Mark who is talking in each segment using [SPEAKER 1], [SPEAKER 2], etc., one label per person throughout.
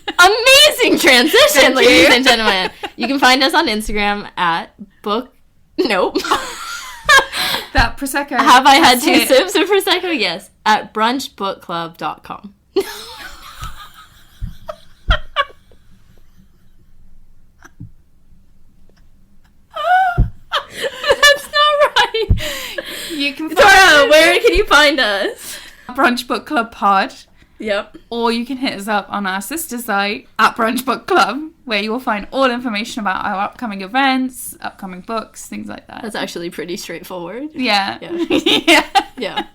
[SPEAKER 1] Amazing transition, ladies and gentlemen. You can find us on Instagram at
[SPEAKER 2] That Prosecco.
[SPEAKER 1] Have I had 2 sips of Prosecco? Yes. At brunchbookclub.com. That's not right.
[SPEAKER 2] You can find
[SPEAKER 1] Taragh, where can you find us?
[SPEAKER 2] Brunch Book Club Pod.
[SPEAKER 1] Yep.
[SPEAKER 2] Or you can hit us up on our sister site at Brunch Book Club, where you will find all information about our upcoming events, upcoming books, things like that.
[SPEAKER 1] That's actually pretty straightforward.
[SPEAKER 2] Yeah.
[SPEAKER 1] Yeah. Yeah.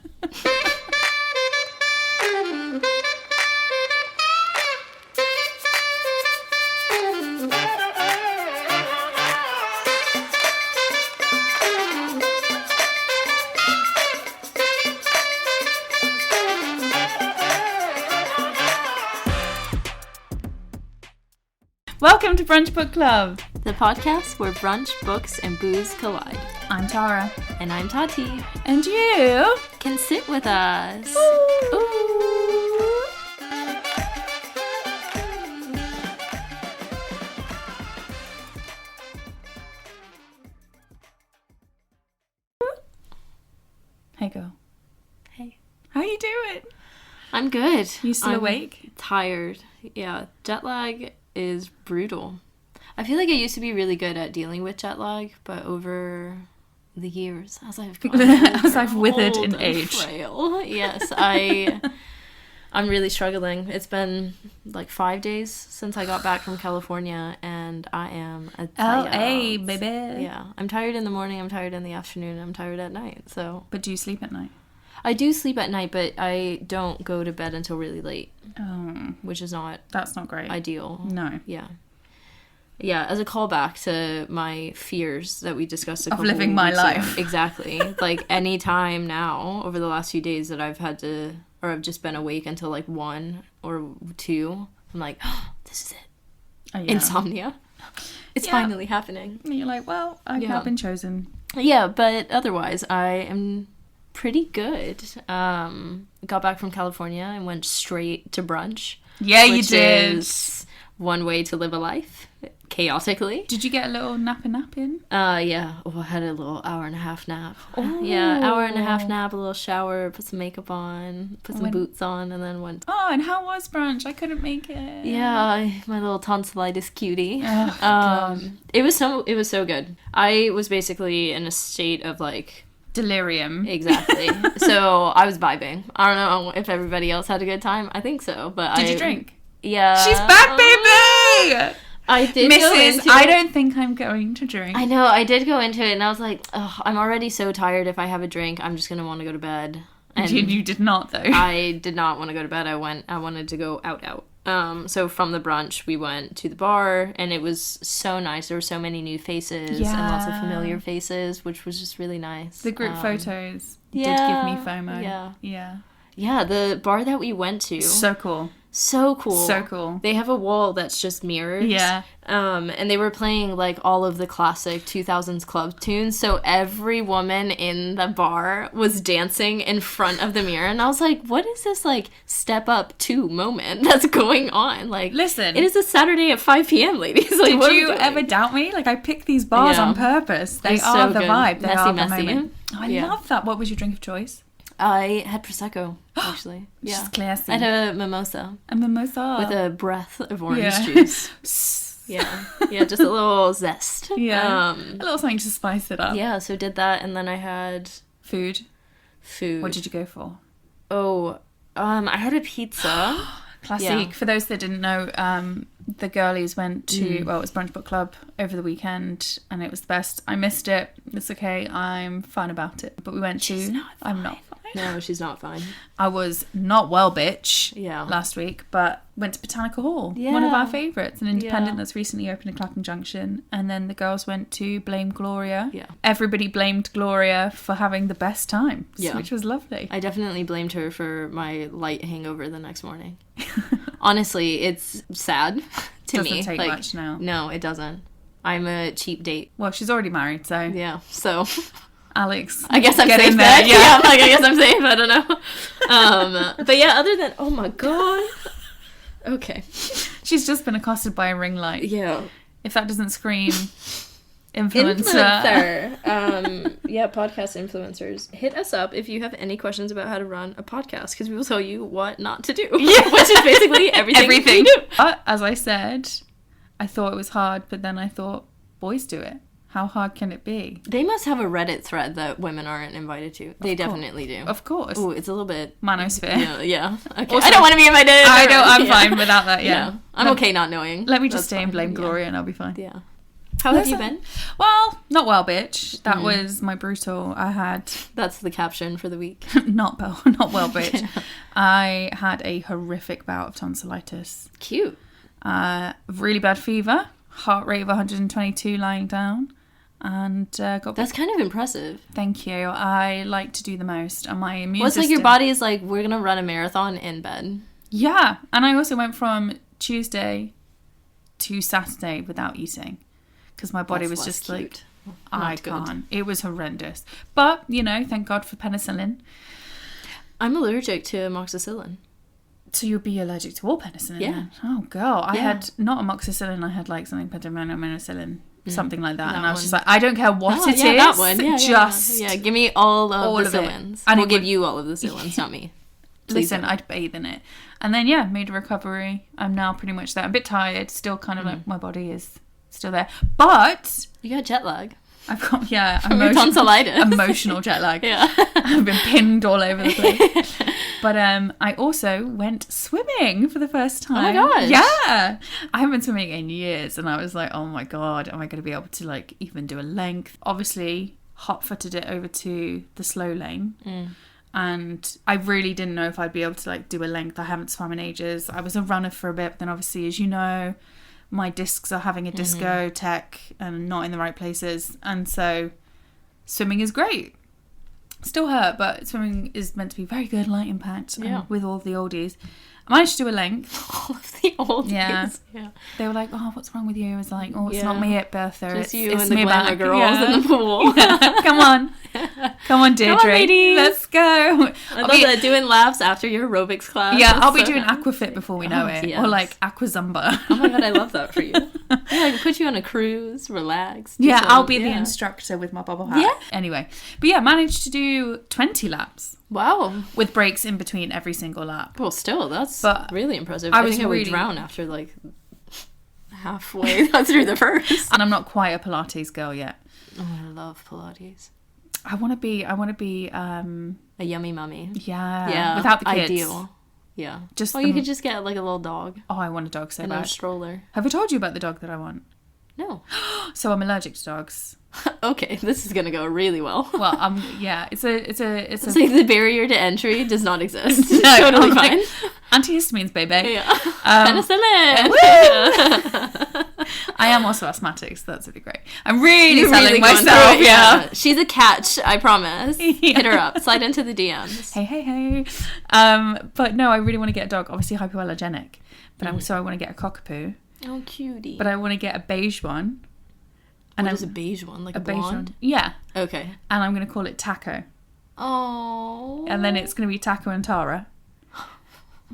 [SPEAKER 2] Welcome to Brunch Book Club,
[SPEAKER 1] The podcast where brunch, books, and booze collide.
[SPEAKER 2] I'm Taragh.
[SPEAKER 1] And I'm Tati.
[SPEAKER 2] And you
[SPEAKER 1] Can sit with us.
[SPEAKER 2] Ooh.
[SPEAKER 1] Ooh.
[SPEAKER 2] Hey girl.
[SPEAKER 1] Hey.
[SPEAKER 2] How you doing?
[SPEAKER 1] I'm good.
[SPEAKER 2] You still
[SPEAKER 1] I'm
[SPEAKER 2] awake?
[SPEAKER 1] Tired. Yeah, jet lag is brutal. I feel like I used to be really good at dealing with jet lag, but over the years, as I've
[SPEAKER 2] withered in
[SPEAKER 1] and
[SPEAKER 2] age.
[SPEAKER 1] Frail, yes, I'm really struggling. It's been like 5 days since I got back from California, and I am tired.
[SPEAKER 2] LA, baby.
[SPEAKER 1] Yeah, I'm tired in the morning, I'm tired in the afternoon, I'm tired at night. So,
[SPEAKER 2] But do you sleep at night?
[SPEAKER 1] I do sleep at night, but I don't go to bed until really late, which is not
[SPEAKER 2] That's not great.
[SPEAKER 1] ideal.
[SPEAKER 2] No.
[SPEAKER 1] Yeah, as a callback to my fears that we discussed
[SPEAKER 2] Of living my life.
[SPEAKER 1] Exactly. Like, any time now, over the last few days that I've just been awake until like 1 or 2, I'm like, oh, this is it.
[SPEAKER 2] Oh, yeah.
[SPEAKER 1] Insomnia. It's finally happening.
[SPEAKER 2] And you're like, well, I've now been chosen.
[SPEAKER 1] Yeah, but otherwise, I am pretty good. Got back from California and went straight to brunch.
[SPEAKER 2] Yeah, you did.
[SPEAKER 1] Is one way to live a life, chaotically.
[SPEAKER 2] Did you get a little nap in?
[SPEAKER 1] Yeah. Oh, I had a little hour and a half nap.
[SPEAKER 2] Oh.
[SPEAKER 1] Yeah, hour and a half nap, a little shower, put some makeup on, put some boots on, and then went.
[SPEAKER 2] Oh, and how was brunch? I couldn't make it.
[SPEAKER 1] Yeah, my little tonsillitis cutie.
[SPEAKER 2] Oh, God.
[SPEAKER 1] It was so good. I was basically in a state of like
[SPEAKER 2] delirium.
[SPEAKER 1] Exactly. So I was vibing. I don't know if everybody else had a good time. I think so, but
[SPEAKER 2] Did you drink?
[SPEAKER 1] Yeah.
[SPEAKER 2] She's back, baby!
[SPEAKER 1] I did
[SPEAKER 2] Mrs.
[SPEAKER 1] go into
[SPEAKER 2] I don't think I'm going to drink.
[SPEAKER 1] I know, I did go into it and I was like, oh, I'm already so tired. If I have a drink, I'm just going to want to go to bed. And
[SPEAKER 2] you did not, though.
[SPEAKER 1] I did not want to go to bed. I wanted to go out. So from the brunch, we went to the bar, and it was so nice. There were so many new faces and lots of familiar faces, which was just really nice.
[SPEAKER 2] The group photos did give me FOMO.
[SPEAKER 1] Yeah, the bar that we went to.
[SPEAKER 2] So cool.
[SPEAKER 1] So cool.
[SPEAKER 2] So cool.
[SPEAKER 1] They have a wall that's just mirrors.
[SPEAKER 2] Yeah.
[SPEAKER 1] And they were playing like all of the classic 2000s club tunes. So every woman in the bar was dancing in front of the mirror. And I was like, what is this like step up 2 moment that's going on? Like,
[SPEAKER 2] listen,
[SPEAKER 1] it is a Saturday at 5 p.m., ladies. Like,
[SPEAKER 2] did you ever doubt me? Like, I picked these bars on purpose. They are the vibe. They are the moment. Oh, I love that. What was your drink of choice?
[SPEAKER 1] I had Prosecco, actually. Yeah.
[SPEAKER 2] Just classy.
[SPEAKER 1] I had a mimosa.
[SPEAKER 2] A mimosa.
[SPEAKER 1] With a breath of orange juice. Yeah, just a little zest.
[SPEAKER 2] Yeah, a little something to spice it up.
[SPEAKER 1] Yeah, so did that, and then I had...
[SPEAKER 2] Food. What did you go for?
[SPEAKER 1] Oh, I had a pizza.
[SPEAKER 2] Classic.
[SPEAKER 1] Yeah.
[SPEAKER 2] For those that didn't know, the girlies went to, well, it was Brunch Book Club over the weekend, and it was the best. I missed it. It's okay. I'm fine about it. But we went
[SPEAKER 1] She's
[SPEAKER 2] to...
[SPEAKER 1] not fine.
[SPEAKER 2] I'm not fine.
[SPEAKER 1] No, she's not fine.
[SPEAKER 2] I was not well, bitch,
[SPEAKER 1] Yeah.
[SPEAKER 2] last week, but went to Botanical Hall,
[SPEAKER 1] Yeah.
[SPEAKER 2] one of our favourites, an independent
[SPEAKER 1] Yeah.
[SPEAKER 2] that's recently opened in Clapham Junction, and then the girls went to Blame Gloria.
[SPEAKER 1] Yeah.
[SPEAKER 2] Everybody blamed Gloria for having the best time,
[SPEAKER 1] Yeah.
[SPEAKER 2] which was lovely.
[SPEAKER 1] I definitely blamed her for my light hangover the next morning. Honestly, it's sad to me.
[SPEAKER 2] Doesn't take
[SPEAKER 1] like,
[SPEAKER 2] much now.
[SPEAKER 1] No, it doesn't. I'm a cheap date.
[SPEAKER 2] Well, she's already married, so...
[SPEAKER 1] Yeah, so...
[SPEAKER 2] Alex,
[SPEAKER 1] I guess I'm
[SPEAKER 2] get
[SPEAKER 1] safe
[SPEAKER 2] in there.
[SPEAKER 1] then. Yeah, I'm like, I guess I'm safe. I don't know. But yeah, other than... Oh my God. Okay.
[SPEAKER 2] She's She's just been accosted by a ring light.
[SPEAKER 1] Yeah.
[SPEAKER 2] If that doesn't scream influencer.
[SPEAKER 1] Yeah, podcast influencers. Hit us up if you have any questions about how to run a podcast, because we will tell you what not to do. Yeah. Which is basically everything. We do.
[SPEAKER 2] But as I said, I thought it was hard, but then I thought, boys do it. How hard can it be?
[SPEAKER 1] They must have a Reddit thread that women aren't invited to. They definitely do.
[SPEAKER 2] Of course.
[SPEAKER 1] Oh, it's a little bit...
[SPEAKER 2] Manosphere.
[SPEAKER 1] Yeah. Okay. Also, I don't want to be invited.
[SPEAKER 2] I know, I'm fine without that, yeah.
[SPEAKER 1] I'm okay not knowing.
[SPEAKER 2] Let me just stay and blame Gloria and I'll be fine.
[SPEAKER 1] Yeah. How have you been?
[SPEAKER 2] Well, not well, bitch. That was my brutal. I had...
[SPEAKER 1] That's the caption for the week.
[SPEAKER 2] Not well, bitch. I had a horrific bout of tonsillitis.
[SPEAKER 1] Cute.
[SPEAKER 2] Really bad fever. Heart rate of 122 lying down. And got...
[SPEAKER 1] That's kind of impressive.
[SPEAKER 2] Thank you. I like to do the most. And my immune
[SPEAKER 1] What's
[SPEAKER 2] system...
[SPEAKER 1] like your body is like, we're going to run a marathon in bed.
[SPEAKER 2] Yeah. And I also went from Tuesday to Saturday without eating. Because my body was just cute. Like, I can't. It was horrendous. But, you know, thank God for penicillin.
[SPEAKER 1] I'm allergic to amoxicillin.
[SPEAKER 2] So you'll be allergic to all penicillin then?
[SPEAKER 1] Yeah.
[SPEAKER 2] Oh, girl. I had not amoxicillin. I had like something penicillin. Something like that. And I was just like, I don't care what it is.
[SPEAKER 1] That one.
[SPEAKER 2] Yeah,
[SPEAKER 1] give me all of the Cillins.
[SPEAKER 2] And
[SPEAKER 1] we'll give you all of the Cillins, not me.
[SPEAKER 2] Listen, I'd bathe in it. And then, made a recovery. I'm now pretty much there. I'm a bit tired. Still kind of like my body is still there. But...
[SPEAKER 1] You got jet lag.
[SPEAKER 2] I've got,
[SPEAKER 1] tonsillitis.
[SPEAKER 2] Emotional jet lag.
[SPEAKER 1] Yeah.
[SPEAKER 2] I've been pinned all over the place. But I also went swimming for the first time.
[SPEAKER 1] Oh my gosh.
[SPEAKER 2] Yeah. I haven't been swimming in years. And I was like, oh my God, am I going to be able to like even do a length? Obviously, hot-footed it over to the slow lane. And I really didn't know if I'd be able to like do a length. I haven't swum in ages. I was a runner for a bit. But then obviously, as you know, my discs are having a discotheque and not in the right places. And so swimming is great. Still hurt, but swimming is meant to be very good, light impact, and with all the oldies. I managed to do a length.
[SPEAKER 1] All of the oldies.
[SPEAKER 2] Yeah. They were like, oh, what's wrong with you? I was like, oh, it's not me at Bertha.
[SPEAKER 1] Just you
[SPEAKER 2] it's
[SPEAKER 1] and the
[SPEAKER 2] me
[SPEAKER 1] glamour girls in the pool.
[SPEAKER 2] Come on. Come on, Deirdre.
[SPEAKER 1] Come on, ladies.
[SPEAKER 2] Let's go.
[SPEAKER 1] I love that, doing laps after your aerobics class.
[SPEAKER 2] Yeah, I'll be doing aquafit before we know it.
[SPEAKER 1] Yes.
[SPEAKER 2] Or like aquazumba.
[SPEAKER 1] Oh my God, I love that for you. Put you on a cruise, relax.
[SPEAKER 2] I'll be the instructor with my bubble hat. Yeah. Anyway, but managed to do 20 laps.
[SPEAKER 1] Wow.
[SPEAKER 2] With breaks in between every single lap.
[SPEAKER 1] Well, still, that's really impressive. I think I would drown after like halfway through the first.
[SPEAKER 2] And I'm not quite a Pilates girl yet.
[SPEAKER 1] Oh, I love Pilates.
[SPEAKER 2] I want to be
[SPEAKER 1] a yummy mummy.
[SPEAKER 2] Yeah. Without the kids.
[SPEAKER 1] Ideal. Yeah. You could just get like a little dog.
[SPEAKER 2] Oh, I want a dog so bad.
[SPEAKER 1] And a stroller.
[SPEAKER 2] Have I told you about the dog that I want?
[SPEAKER 1] No.
[SPEAKER 2] So I'm allergic to dogs.
[SPEAKER 1] Okay, this is gonna go really well.
[SPEAKER 2] Well, it's like
[SPEAKER 1] the barrier to entry does not exist. No, totally fine.
[SPEAKER 2] Like, antihistamines, baby.
[SPEAKER 1] Yeah. Penicillin.
[SPEAKER 2] I am also asthmatic, so that's really great. I'm really selling myself. Yeah.
[SPEAKER 1] She's a catch, I promise. Hit her up. Slide into the DMs.
[SPEAKER 2] Hey. But no, I really want to get a dog. Obviously hypoallergenic, but I want to get a cockapoo.
[SPEAKER 1] Oh, cutie.
[SPEAKER 2] But I want to get a beige one.
[SPEAKER 1] And what is a beige one? Like a blonde? Beige one.
[SPEAKER 2] Yeah.
[SPEAKER 1] Okay.
[SPEAKER 2] And I'm going to call it Taco.
[SPEAKER 1] Oh.
[SPEAKER 2] And then it's going to be Taco and Taragh.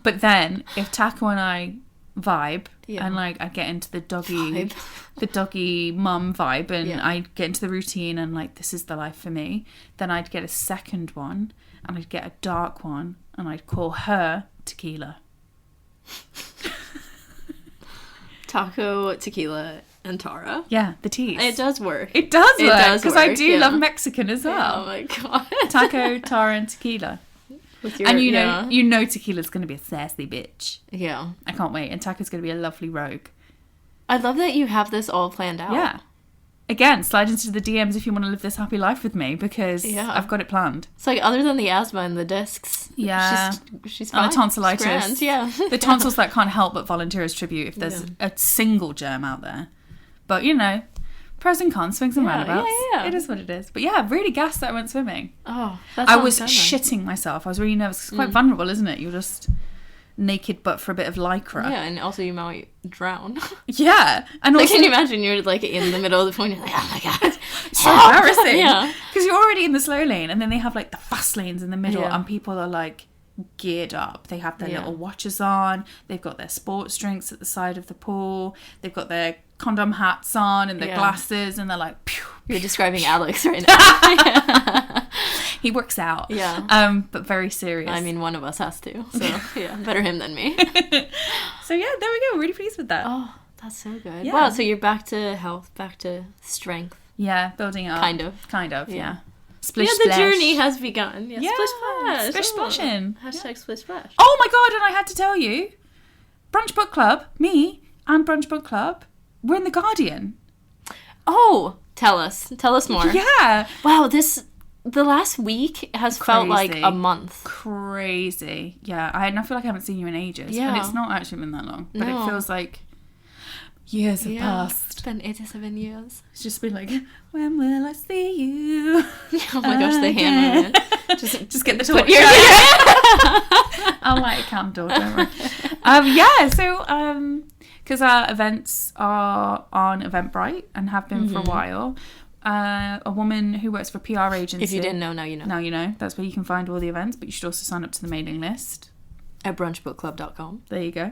[SPEAKER 2] But then, if Taco and I vibe, and like I get into the doggy mum vibe, and I get into the routine, and like this is the life for me, then I'd get a second one, and I'd get a dark one, and I'd call her Tequila.
[SPEAKER 1] Taco, Tequila, and Taragh.
[SPEAKER 2] Yeah, the T's.
[SPEAKER 1] It does work.
[SPEAKER 2] It does work, because I do love Mexican as well.
[SPEAKER 1] Yeah, oh my God.
[SPEAKER 2] Taco, Taragh, and Tequila. And you know Tequila's going to be a sassy bitch.
[SPEAKER 1] Yeah.
[SPEAKER 2] I can't wait. And Taco's going to be a lovely rogue.
[SPEAKER 1] I love that you have this all planned out.
[SPEAKER 2] Yeah. Again, slide into the DMs if you want to live this happy life with me, because I've got it planned.
[SPEAKER 1] It's like, other than the asthma and the discs.
[SPEAKER 2] Yeah.
[SPEAKER 1] She's fine.
[SPEAKER 2] And the tonsillitis.
[SPEAKER 1] Grand, yeah.
[SPEAKER 2] The tonsils that can't help but volunteer as tribute if there's a single germ out there. But, you know, pros and cons, swings and roundabouts.
[SPEAKER 1] Yeah.
[SPEAKER 2] It is what it is. But yeah, really gassed that I went swimming.
[SPEAKER 1] Oh,
[SPEAKER 2] I was shitting myself. I was really nervous. It's quite vulnerable, isn't it? You're just naked but for a bit of lycra.
[SPEAKER 1] Yeah, and also you might drown.
[SPEAKER 2] Yeah. And
[SPEAKER 1] like,
[SPEAKER 2] also,
[SPEAKER 1] can you imagine you're like in the middle of the pool and you're like, oh my God.
[SPEAKER 2] It's so embarrassing.
[SPEAKER 1] Yeah.
[SPEAKER 2] Because you're already in the slow lane and then they have like the fast lanes in the middle and people are like geared up. They have their
[SPEAKER 1] Yeah.
[SPEAKER 2] little watches on. They've got their sports drinks at the side of the pool. They've got their condom hats on and their glasses, and they're like, pew.
[SPEAKER 1] You're describing Alex right now.
[SPEAKER 2] He works out.
[SPEAKER 1] Yeah.
[SPEAKER 2] But very serious.
[SPEAKER 1] I mean, one of us has to. So, yeah, better him than me.
[SPEAKER 2] So, yeah, there we go. Really pleased with that.
[SPEAKER 1] Oh, that's so good.
[SPEAKER 2] Yeah.
[SPEAKER 1] Wow, so you're back to health, back to strength.
[SPEAKER 2] Yeah, building up.
[SPEAKER 1] Kind of.
[SPEAKER 2] Yeah. Splish,
[SPEAKER 1] the
[SPEAKER 2] splash.
[SPEAKER 1] journey has begun. Yeah,
[SPEAKER 2] Yeah,
[SPEAKER 1] splish splash.
[SPEAKER 2] splish splashing.
[SPEAKER 1] Hashtag splish splash.
[SPEAKER 2] Oh my God, and I had to tell you, Brunch Book Club, me and Brunch Book Club, we're in The Guardian.
[SPEAKER 1] Oh, tell us more.
[SPEAKER 2] Yeah.
[SPEAKER 1] Wow, the last week has felt like
[SPEAKER 2] Crazy.
[SPEAKER 1] a month.
[SPEAKER 2] Crazy. Yeah, I feel like I haven't seen you in ages.
[SPEAKER 1] Yeah.
[SPEAKER 2] And it's not actually been that long, but
[SPEAKER 1] No.
[SPEAKER 2] it feels like years have
[SPEAKER 1] It's
[SPEAKER 2] passed.
[SPEAKER 1] been 87 years.
[SPEAKER 2] It's just been like, when will I see you?
[SPEAKER 1] Oh my gosh, the hand movement.
[SPEAKER 2] Just get the torch.
[SPEAKER 1] Put your
[SPEAKER 2] I'll light a candle, don't worry. Yeah, so because our events are on Eventbrite and have been for a while, a woman who works for a PR agency.
[SPEAKER 1] If you didn't know, now you know.
[SPEAKER 2] Now you know. That's where you can find all the events, but you should also sign up to the mailing list.
[SPEAKER 1] At brunchbookclub.com.
[SPEAKER 2] There you go.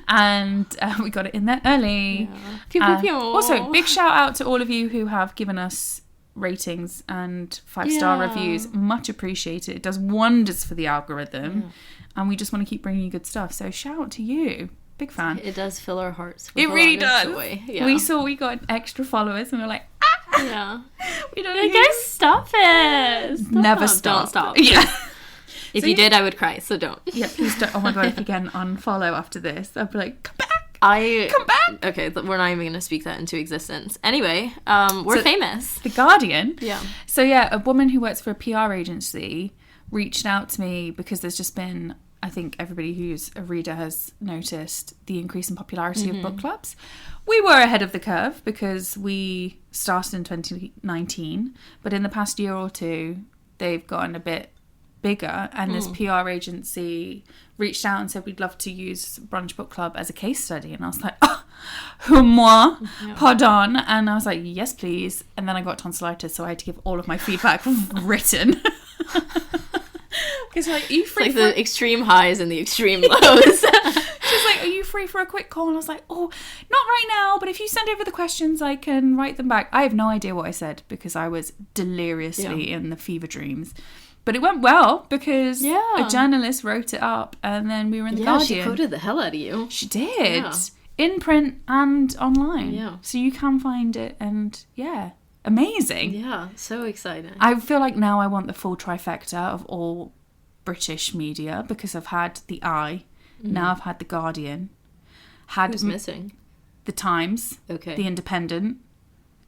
[SPEAKER 2] And we got it in there early.
[SPEAKER 1] Yeah. Pew, pew, pew.
[SPEAKER 2] Also, big shout out to all of you who have given us ratings and 5-star
[SPEAKER 1] Yeah.
[SPEAKER 2] reviews. Much appreciated. It does wonders for the algorithm. And we just want to keep bringing you good stuff. So shout out to you. Big fan.
[SPEAKER 1] It does fill our hearts with
[SPEAKER 2] It really
[SPEAKER 1] a lot
[SPEAKER 2] does.
[SPEAKER 1] of joy. Yeah.
[SPEAKER 2] We saw we got extra followers and we were like,
[SPEAKER 1] Yeah.
[SPEAKER 2] we don't
[SPEAKER 1] Hey
[SPEAKER 2] know.
[SPEAKER 1] guys, stop it.
[SPEAKER 2] Never stop.
[SPEAKER 1] Don't stop.
[SPEAKER 2] Yeah.
[SPEAKER 1] If
[SPEAKER 2] So
[SPEAKER 1] you
[SPEAKER 2] yeah.
[SPEAKER 1] did, I would cry, so don't.
[SPEAKER 2] Yeah, please don't. Oh my God, if you get an unfollow after this, I'd be like, come back.
[SPEAKER 1] Come
[SPEAKER 2] back.
[SPEAKER 1] Okay, we're not even going to speak that into existence. Anyway, we're
[SPEAKER 2] So-
[SPEAKER 1] famous.
[SPEAKER 2] The Guardian.
[SPEAKER 1] Yeah.
[SPEAKER 2] So yeah, a woman who works for a PR agency reached out to me because there's just been, I think everybody who's a reader has noticed the increase in popularity of book clubs. We were ahead of the curve because we started in 2019, but in the past year or two, they've gotten a bit bigger, and this PR agency reached out and said we'd love to use Brunch Book Club as a case study, and I was like, oh, moi, pardon, and I was like, yes please, and then I got tonsillitis, so I had to give all of my feedback written. Because like, are you free
[SPEAKER 1] Like
[SPEAKER 2] for
[SPEAKER 1] the extreme highs and the extreme lows.
[SPEAKER 2] She's like, are you free for a quick call? And I was like, oh, not right now, but if you send over the questions, I can write them back. I have no idea what I said because I was deliriously in the fever dreams. But it went well because a journalist wrote it up and then we were in the Guardian.
[SPEAKER 1] She quoted the hell out of you.
[SPEAKER 2] She did.
[SPEAKER 1] Yeah.
[SPEAKER 2] In print and online.
[SPEAKER 1] Yeah.
[SPEAKER 2] So you can find it and amazing.
[SPEAKER 1] Yeah, so exciting.
[SPEAKER 2] I feel like now I want the full trifecta of all British media because I've had the Eye, now I've had the Guardian, had
[SPEAKER 1] Who's missing?
[SPEAKER 2] the Times,
[SPEAKER 1] Okay.
[SPEAKER 2] the Independent.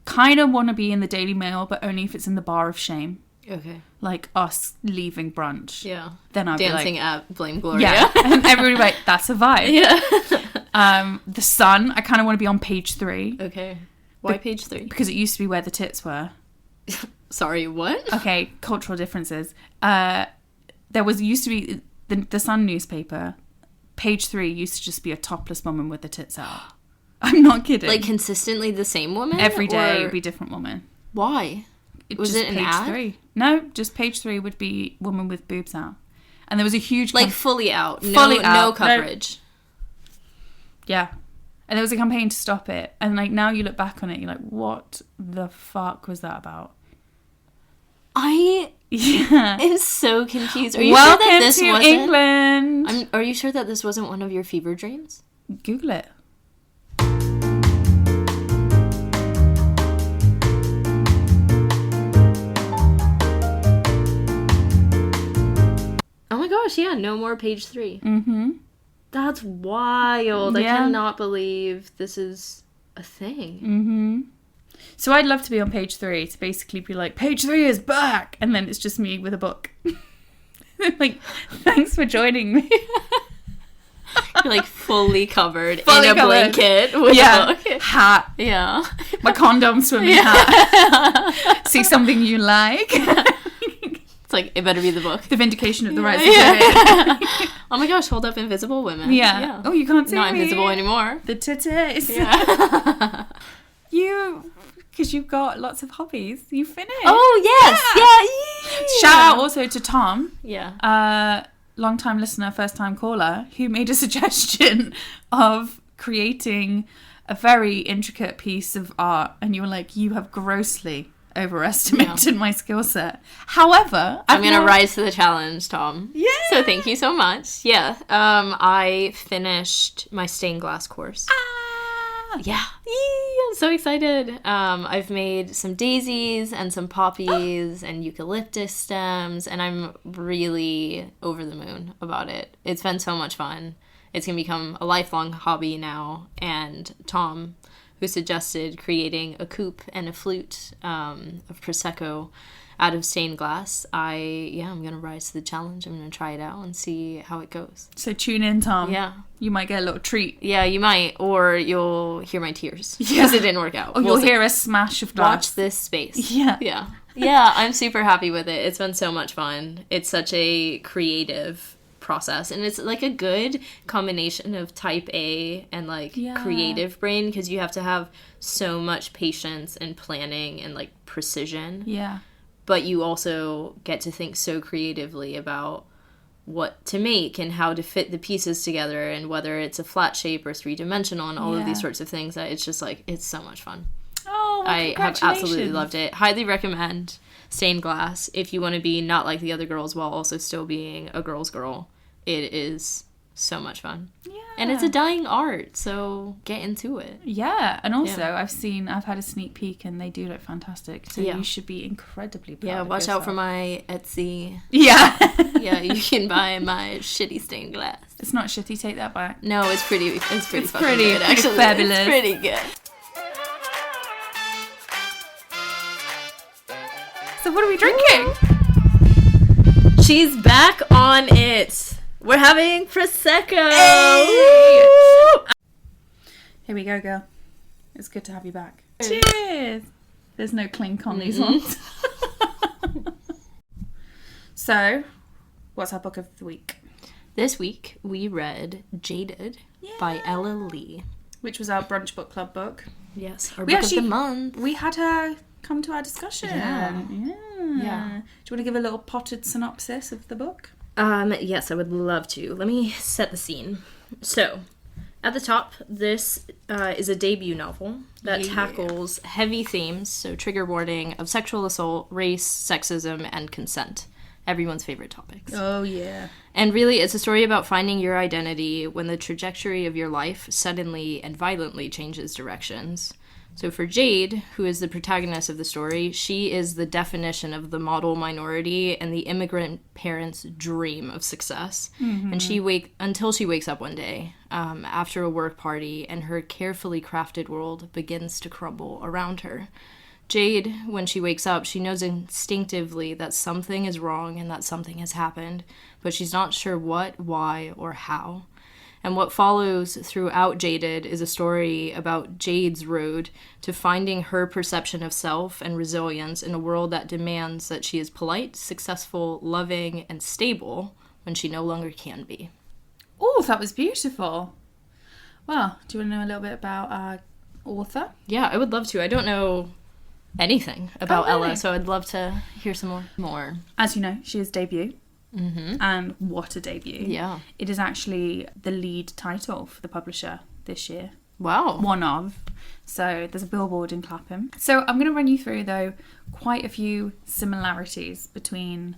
[SPEAKER 2] Kind of want to be in the Daily Mail, but only if it's in the bar of shame,
[SPEAKER 1] Okay.
[SPEAKER 2] like us leaving brunch.
[SPEAKER 1] Yeah.
[SPEAKER 2] Then I'd
[SPEAKER 1] Dancing
[SPEAKER 2] be like,
[SPEAKER 1] at Blame Gloria.
[SPEAKER 2] yeah, and everybody would be like, that's a vibe.
[SPEAKER 1] Yeah.
[SPEAKER 2] The Sun, I kind of want to be on page 3
[SPEAKER 1] Okay. Why page 3?
[SPEAKER 2] because it used to be where the tits were.
[SPEAKER 1] Sorry, what?
[SPEAKER 2] Okay, cultural differences. There used to be the Sun newspaper. Page 3 used to just be a topless woman with the tits out. I'm not kidding.
[SPEAKER 1] Like consistently the same woman?
[SPEAKER 2] every day
[SPEAKER 1] or-
[SPEAKER 2] it'd be a different woman.
[SPEAKER 1] Why? Was
[SPEAKER 2] Just
[SPEAKER 1] it an
[SPEAKER 2] page
[SPEAKER 1] ad?
[SPEAKER 2] 3? No, just page 3 would be woman with boobs out, and there was a huge
[SPEAKER 1] Like fully out.
[SPEAKER 2] Fully
[SPEAKER 1] no
[SPEAKER 2] out.
[SPEAKER 1] coverage.
[SPEAKER 2] yeah, and there was a campaign to stop it. And like now you look back on it, you're like, what the fuck was that about?
[SPEAKER 1] I
[SPEAKER 2] Yeah.
[SPEAKER 1] am so confused. Are you
[SPEAKER 2] Welcome
[SPEAKER 1] sure that this
[SPEAKER 2] to
[SPEAKER 1] wasn't?
[SPEAKER 2] England.
[SPEAKER 1] Are you sure that this wasn't one of your fever dreams?
[SPEAKER 2] Google it.
[SPEAKER 1] Oh my gosh, yeah, no more page 3.
[SPEAKER 2] Mm-hmm.
[SPEAKER 1] That's wild. I
[SPEAKER 2] Yeah.
[SPEAKER 1] cannot believe this is a thing.
[SPEAKER 2] Mm-hmm. So I'd love to be on page 3 to basically be like, page 3 is back, and then it's just me with a book. Like, thanks for joining me.
[SPEAKER 1] You're like fully covered
[SPEAKER 2] Fully
[SPEAKER 1] in a
[SPEAKER 2] covered.
[SPEAKER 1] blanket with
[SPEAKER 2] Yeah,
[SPEAKER 1] a book.
[SPEAKER 2] hat,
[SPEAKER 1] Yeah.
[SPEAKER 2] my condom swimming hat. See something you like.
[SPEAKER 1] It's like, it better be the book.
[SPEAKER 2] The vindication of the rights of
[SPEAKER 1] Yeah.
[SPEAKER 2] women.
[SPEAKER 1] Oh my gosh, hold up Invisible Women.
[SPEAKER 2] Yeah. Oh, you can't see
[SPEAKER 1] Not
[SPEAKER 2] me.
[SPEAKER 1] invisible anymore.
[SPEAKER 2] The titties.
[SPEAKER 1] Yeah.
[SPEAKER 2] Because you've got lots of hobbies. You finished.
[SPEAKER 1] Oh, yes. Yeah.
[SPEAKER 2] Shout out also to Tom.
[SPEAKER 1] Yeah.
[SPEAKER 2] long-time listener, first-time caller, who made a suggestion of creating a very intricate piece of art, and you were like, you have grossly overestimated my skill set. However,
[SPEAKER 1] I'm going to rise to the challenge, Tom.
[SPEAKER 2] Yeah.
[SPEAKER 1] So thank you so much. Yeah. I finished my stained glass course. Yeah. I'm so excited. I've made some daisies and some poppies and eucalyptus stems, and I'm really over the moon about it. It's been so much fun. It's going to become a lifelong hobby now. And Tom, who suggested creating a coupe and a flute of Prosecco out of stained glass, I'm going to rise to the challenge. I'm going to try it out and see how it goes.
[SPEAKER 2] So tune in, Tom.
[SPEAKER 1] Yeah.
[SPEAKER 2] You might get a little treat.
[SPEAKER 1] Yeah, you might. Or you'll hear my tears because it didn't work out.
[SPEAKER 2] Or you'll hear a smash of glass.
[SPEAKER 1] Watch this space.
[SPEAKER 2] Yeah.
[SPEAKER 1] Yeah. Yeah, I'm super happy with it. It's been so much fun. It's such a creative process, and it's like a good combination of type A and like creative brain, because you have to have so much patience and planning and like precision.
[SPEAKER 2] Yeah.
[SPEAKER 1] But you also get to think so creatively about what to make and how to fit the pieces together, and whether it's a flat shape or three-dimensional and all of these sorts of things, that it's just like, it's so much fun.
[SPEAKER 2] Oh, well,
[SPEAKER 1] I have absolutely loved it. Highly recommend stained glass if you want to be not like the other girls while also still being a girl's girl. It is so much fun. Yeah. And it's a dying art, so get into it.
[SPEAKER 2] Yeah, and also I've had a sneak peek, and they do look fantastic. So you should be incredibly proud of
[SPEAKER 1] watch
[SPEAKER 2] yourself.
[SPEAKER 1] out for my Etsy.
[SPEAKER 2] Yeah.
[SPEAKER 1] Yeah, you can buy my shitty stained glass.
[SPEAKER 2] It's not shitty, take that back.
[SPEAKER 1] No, it's pretty
[SPEAKER 2] It's
[SPEAKER 1] fucking
[SPEAKER 2] pretty
[SPEAKER 1] good, actually.
[SPEAKER 2] fabulous.
[SPEAKER 1] It's pretty good.
[SPEAKER 2] So what are we drinking?
[SPEAKER 1] She's back on it. We're having Prosecco.
[SPEAKER 2] Hey! Here we go, girl. It's good to have you back. Cheers. There's no clink on these ones. So, what's our book of the week?
[SPEAKER 1] This week, we read Jaded by Ela Lee.
[SPEAKER 2] Which was our Brunch Book Club book.
[SPEAKER 1] Yes, our book of the month.
[SPEAKER 2] We had her come to our discussion. Yeah. Do you want to give a little potted synopsis of the book?
[SPEAKER 1] Yes, I would love to. Let me set the scene. So, at the top, this is a debut novel that tackles heavy themes, so trigger warning, of sexual assault, race, sexism, and consent. Everyone's favorite topics.
[SPEAKER 2] Oh, yeah.
[SPEAKER 1] And really, it's a story about finding your identity when the trajectory of your life suddenly and violently changes directions. So for Jade, who is the protagonist of the story, she is the definition of the model minority and the immigrant parent's dream of success. Mm-hmm. And until she wakes up one day after a work party, and her carefully crafted world begins to crumble around her. Jade, when she wakes up, she knows instinctively that something is wrong and that something has happened, but she's not sure what, why, or how. And what follows throughout Jaded is a story about Jade's road to finding her perception of self and resilience in a world that demands that she is polite, successful, loving, and stable when she no longer can be.
[SPEAKER 2] Oh, that was beautiful. Well, do you want to know a little bit about our author?
[SPEAKER 1] Yeah, I would love to. I don't know anything about Ella, so I'd love to hear some more.
[SPEAKER 2] As you know, she is debut. Mm-hmm. And what a debut.
[SPEAKER 1] Yeah.
[SPEAKER 2] It is actually the lead title for the publisher this year.
[SPEAKER 1] Wow.
[SPEAKER 2] One of. So there's a billboard in Clapham. So I'm going to run you through, though, quite a few similarities between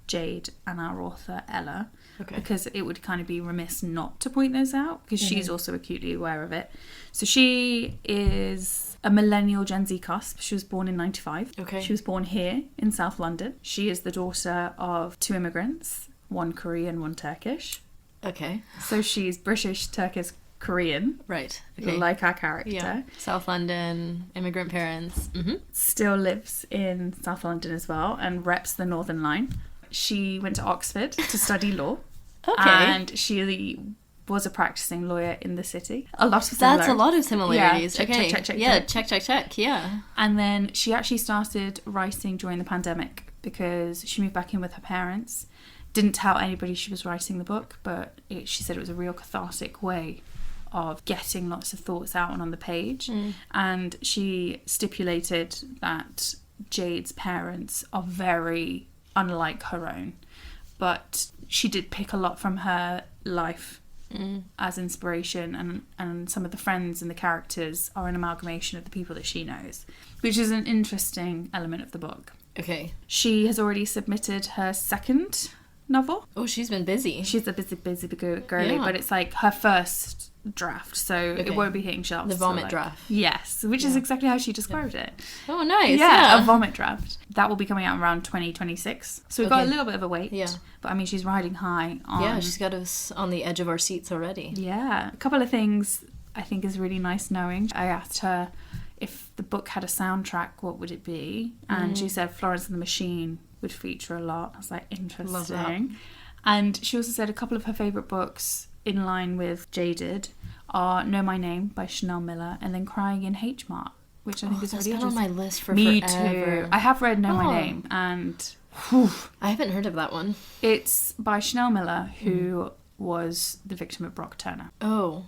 [SPEAKER 2] Jade and our author, Ella. Okay. Because it would kind of be remiss not to point those out, because she's also acutely aware of it. So she is a millennial Gen Z cusp. She was born in 95. Okay. She was born here in South London. She is the daughter of two immigrants, one Korean, one Turkish.
[SPEAKER 1] Okay.
[SPEAKER 2] So she's British, Turkish, Korean.
[SPEAKER 1] Right. Okay.
[SPEAKER 2] Like our character.
[SPEAKER 1] Yeah. South London, immigrant parents. Mm-hmm.
[SPEAKER 2] Still lives in South London as well, and reps the Northern Line. She went to Oxford to study law. Okay. And she was a practicing lawyer in the city. That's a lot of similarities.
[SPEAKER 1] Yeah, check. Yeah.
[SPEAKER 2] And then she actually started writing during the pandemic, because she moved back in with her parents. Didn't tell anybody she was writing the book, but she said it was a real cathartic way of getting lots of thoughts out on the page. And she stipulated that Jade's parents are very unlike her own. but she did pick a lot from her life as inspiration, and some of the friends and the characters are an amalgamation of the people that she knows, which is an interesting element of the book.
[SPEAKER 1] Okay.
[SPEAKER 2] She has already submitted her second novel.
[SPEAKER 1] Oh, she's been busy.
[SPEAKER 2] She's a busy girly,
[SPEAKER 1] Yeah.
[SPEAKER 2] but it's like her first draft, so it won't be hitting shelves.
[SPEAKER 1] The vomit
[SPEAKER 2] till,
[SPEAKER 1] draft.
[SPEAKER 2] Yes, which is exactly how she described it.
[SPEAKER 1] Oh, nice.
[SPEAKER 2] Yeah, a vomit draft. That will be coming out around 2026. So we've got a little bit of a wait.
[SPEAKER 1] Yeah.
[SPEAKER 2] But I mean, she's riding high on...
[SPEAKER 1] Yeah, she's got us on the edge of our seats already.
[SPEAKER 2] Yeah. A couple of things I think is really nice knowing. I asked her if the book had a soundtrack, what would it be? And she said Florence and the Machine would feature a lot. I was like, interesting.
[SPEAKER 1] Love that.
[SPEAKER 2] And she also said a couple of her favourite books in line with Jaded are Know My Name by Chanel Miller and then Crying in H Mart, which I think is really
[SPEAKER 1] interesting.
[SPEAKER 2] interesting.
[SPEAKER 1] On my list for
[SPEAKER 2] Me
[SPEAKER 1] forever.
[SPEAKER 2] too. I have read Know My Name, and
[SPEAKER 1] I haven't heard of that one.
[SPEAKER 2] it's by Chanel Miller, who was the victim of Brock Turner.
[SPEAKER 1] Oh.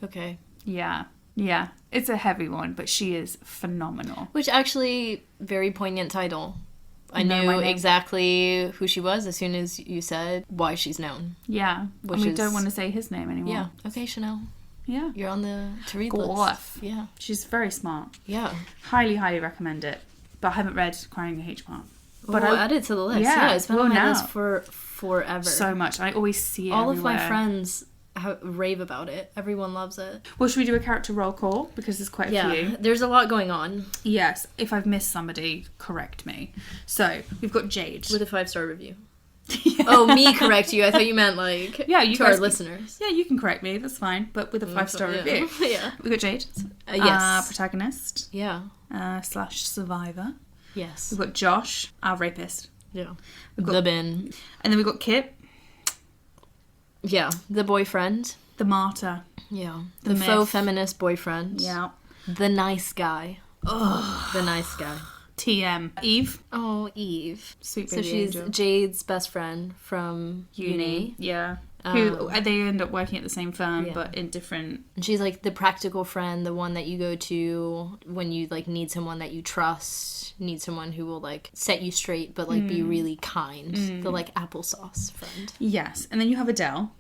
[SPEAKER 1] Okay.
[SPEAKER 2] Yeah. Yeah. It's a heavy one, but she is phenomenal.
[SPEAKER 1] Which actually, very poignant title. I
[SPEAKER 2] Know
[SPEAKER 1] knew
[SPEAKER 2] My Name.
[SPEAKER 1] exactly who she was as soon as you said why she's known.
[SPEAKER 2] Yeah.
[SPEAKER 1] Which
[SPEAKER 2] And we
[SPEAKER 1] is-
[SPEAKER 2] don't want to say his name anymore.
[SPEAKER 1] Yeah. Okay, Chanel.
[SPEAKER 2] Yeah.
[SPEAKER 1] You're on the to read
[SPEAKER 2] Go
[SPEAKER 1] list.
[SPEAKER 2] off.
[SPEAKER 1] Yeah.
[SPEAKER 2] She's very smart.
[SPEAKER 1] Yeah.
[SPEAKER 2] Highly recommend it. But I haven't read Crying in H Mart.
[SPEAKER 1] But we'll add it to the list.
[SPEAKER 2] Yeah,
[SPEAKER 1] Yeah, it's been
[SPEAKER 2] well,
[SPEAKER 1] on my
[SPEAKER 2] now.
[SPEAKER 1] list for forever.
[SPEAKER 2] So much. I always see it
[SPEAKER 1] All of my
[SPEAKER 2] everywhere.
[SPEAKER 1] friends rave about it. Everyone loves it.
[SPEAKER 2] Well, should we do a character roll call? Because there's quite a
[SPEAKER 1] Yeah,
[SPEAKER 2] few.
[SPEAKER 1] there's a lot going on.
[SPEAKER 2] Yes. If I've missed somebody, correct me. So, we've got Jade.
[SPEAKER 1] With a 5-star review. Oh, me correct you. I thought you meant like
[SPEAKER 2] Yeah, you
[SPEAKER 1] to
[SPEAKER 2] guys
[SPEAKER 1] our
[SPEAKER 2] can-
[SPEAKER 1] listeners.
[SPEAKER 2] Yeah, you can correct me. That's fine. But with a 5-star
[SPEAKER 1] Yeah.
[SPEAKER 2] review.
[SPEAKER 1] Yeah.
[SPEAKER 2] We've got Jade.
[SPEAKER 1] Yes.
[SPEAKER 2] Protagonist.
[SPEAKER 1] Yeah.
[SPEAKER 2] / survivor.
[SPEAKER 1] Yes.
[SPEAKER 2] We've got Josh, our rapist.
[SPEAKER 1] Yeah.
[SPEAKER 2] We've got-
[SPEAKER 1] The bin.
[SPEAKER 2] And then we've got Kit,
[SPEAKER 1] Yeah. The boyfriend.
[SPEAKER 2] the martyr.
[SPEAKER 1] Yeah.
[SPEAKER 2] The
[SPEAKER 1] The faux
[SPEAKER 2] myth.
[SPEAKER 1] feminist boyfriend.
[SPEAKER 2] Yeah.
[SPEAKER 1] The nice guy.
[SPEAKER 2] Ugh.
[SPEAKER 1] The nice guy.
[SPEAKER 2] TM. Eve.
[SPEAKER 1] Oh, Eve.
[SPEAKER 2] Sweet
[SPEAKER 1] So
[SPEAKER 2] baby
[SPEAKER 1] she's
[SPEAKER 2] angel.
[SPEAKER 1] Jade's best friend from uni.
[SPEAKER 2] Yeah. Who they end up working at the same firm,
[SPEAKER 1] Yeah.
[SPEAKER 2] but in different...
[SPEAKER 1] And she's like the practical friend, the one that you go to when you like need someone that you trust, need someone who will like set you straight but like be really kind. The like applesauce friend.
[SPEAKER 2] Yes. And then you have Adele.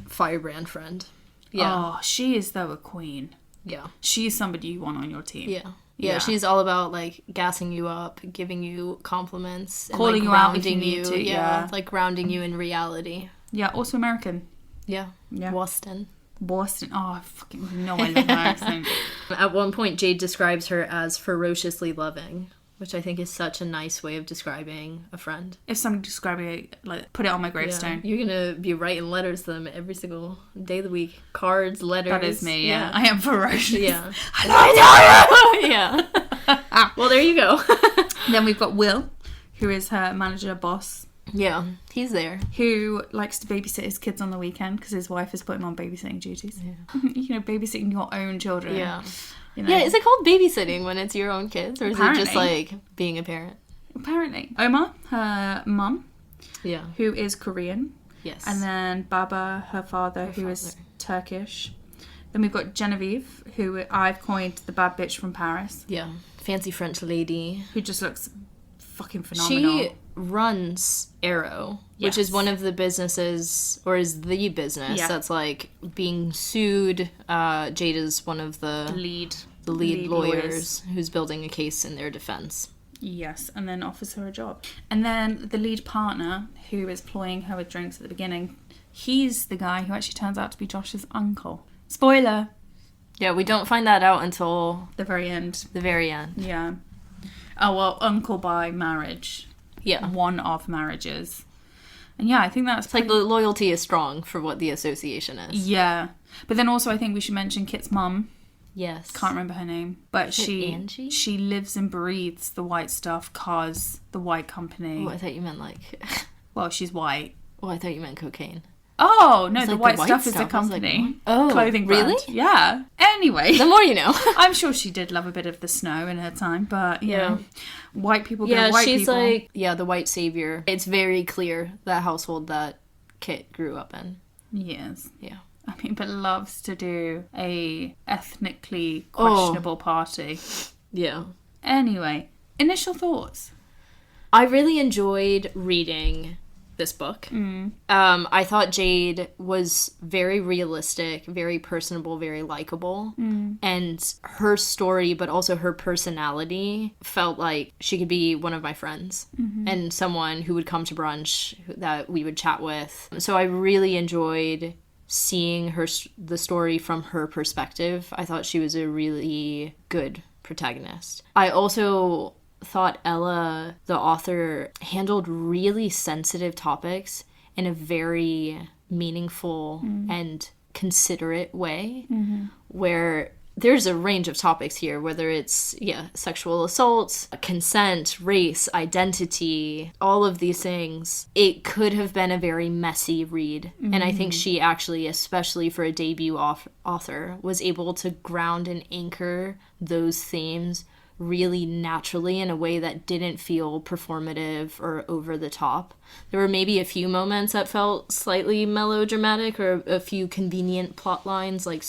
[SPEAKER 1] Firebrand friend. Yeah.
[SPEAKER 2] Oh, she is, though, a queen.
[SPEAKER 1] Yeah.
[SPEAKER 2] She's somebody you want on your team.
[SPEAKER 1] Yeah.
[SPEAKER 2] Yeah.
[SPEAKER 1] Yeah, she's all about like gassing you up, giving you compliments, and,
[SPEAKER 2] Calling
[SPEAKER 1] like,
[SPEAKER 2] you out if you
[SPEAKER 1] grounding
[SPEAKER 2] need to,
[SPEAKER 1] Yeah,
[SPEAKER 2] yeah.
[SPEAKER 1] like grounding you in reality.
[SPEAKER 2] Yeah, also American.
[SPEAKER 1] Yeah.
[SPEAKER 2] Yeah.
[SPEAKER 1] Boston.
[SPEAKER 2] Boston. Oh, I fucking know I love her accent.
[SPEAKER 1] At one point, Jade describes her as ferociously loving, which I think is such a nice way of describing a friend.
[SPEAKER 2] If somebody described it, like, put it on my gravestone.
[SPEAKER 1] Yeah. You're gonna be writing letters to them every single day of the week. Cards, letters.
[SPEAKER 2] That is me, yeah. I am ferocious.
[SPEAKER 1] Yeah.
[SPEAKER 2] I love you!
[SPEAKER 1] Yeah. Well, there you go.
[SPEAKER 2] Then we've got Will, who is her manager boss,
[SPEAKER 1] Yeah, he's there.
[SPEAKER 2] who likes to babysit his kids on the weekend because his wife has put him on babysitting duties.
[SPEAKER 1] Yeah.
[SPEAKER 2] You know, babysitting your own children.
[SPEAKER 1] Yeah.
[SPEAKER 2] You know.
[SPEAKER 1] Yeah, is it called babysitting when it's your own kids? Or is it just
[SPEAKER 2] Apparently.
[SPEAKER 1] like being a parent?
[SPEAKER 2] Apparently. Omar, her mum,
[SPEAKER 1] Yeah.
[SPEAKER 2] who is Korean.
[SPEAKER 1] Yes.
[SPEAKER 2] And then Baba, her father, who is
[SPEAKER 1] father.
[SPEAKER 2] Turkish. Then we've got Genevieve, who I've coined the bad bitch from Paris,
[SPEAKER 1] Yeah. Fancy French lady.
[SPEAKER 2] who just looks fucking phenomenal.
[SPEAKER 1] She runs Arrow, which
[SPEAKER 2] Yes.
[SPEAKER 1] is one of the businesses, or is the business
[SPEAKER 2] Yeah.
[SPEAKER 1] that's like being sued. Jade is one of the
[SPEAKER 2] lead
[SPEAKER 1] lead lawyers who's building a case in their defense.
[SPEAKER 2] Yes, and then offers her a job. And then the lead partner, who is ploying her with drinks at the beginning, he's the guy who actually turns out to be Josh's uncle. Spoiler!
[SPEAKER 1] Yeah, we don't find that out until
[SPEAKER 2] The very end.
[SPEAKER 1] the very end.
[SPEAKER 2] Yeah. Oh, well, uncle by marriage.
[SPEAKER 1] Yeah.
[SPEAKER 2] One of marriages. And yeah, I think that's...
[SPEAKER 1] It's like the loyalty is strong for what the association is.
[SPEAKER 2] Yeah. But then also I think we should mention Kit's mum.
[SPEAKER 1] Yes.
[SPEAKER 2] Can't remember her name. But
[SPEAKER 1] Is it Angie?
[SPEAKER 2] she lives and breathes the white stuff cause the white company...
[SPEAKER 1] Oh, I thought you meant like...
[SPEAKER 2] Well, she's white.
[SPEAKER 1] Oh, I thought you meant cocaine.
[SPEAKER 2] Oh, no,
[SPEAKER 1] It's
[SPEAKER 2] the
[SPEAKER 1] like
[SPEAKER 2] white
[SPEAKER 1] the white
[SPEAKER 2] stuff is a
[SPEAKER 1] stuff. I was like,
[SPEAKER 2] company.
[SPEAKER 1] what? Oh,
[SPEAKER 2] Clothing brand.
[SPEAKER 1] really?
[SPEAKER 2] Yeah. Anyway.
[SPEAKER 1] The more you know.
[SPEAKER 2] I'm sure she did love a bit of the snow in her time, but
[SPEAKER 1] Yeah.
[SPEAKER 2] white people go
[SPEAKER 1] Yeah,
[SPEAKER 2] white
[SPEAKER 1] she's
[SPEAKER 2] people.
[SPEAKER 1] like, yeah, the white savior. It's very clear that household that Kit grew up in.
[SPEAKER 2] Yes.
[SPEAKER 1] Yeah.
[SPEAKER 2] I mean, but loves to do a ethnically questionable party.
[SPEAKER 1] Yeah.
[SPEAKER 2] Anyway, initial thoughts.
[SPEAKER 1] I really enjoyed reading this book. I thought Jade was very realistic, very personable, very likable. And her story, but also her personality, felt like she could be one of my friends and someone who would come to brunch that we would chat with. So I really enjoyed seeing the story from her perspective. I thought she was a really good protagonist. I also thought Ela, the author, handled really sensitive topics in a very meaningful and considerate way, where there's a range of topics here, whether it's, sexual assault, consent, race, identity, all of these things. It could have been a very messy read. And I think she actually, especially for a debut author, was able to ground and anchor those themes really naturally in a way that didn't feel performative or over the top. There were maybe a few moments that felt slightly melodramatic, or a few convenient plot lines, like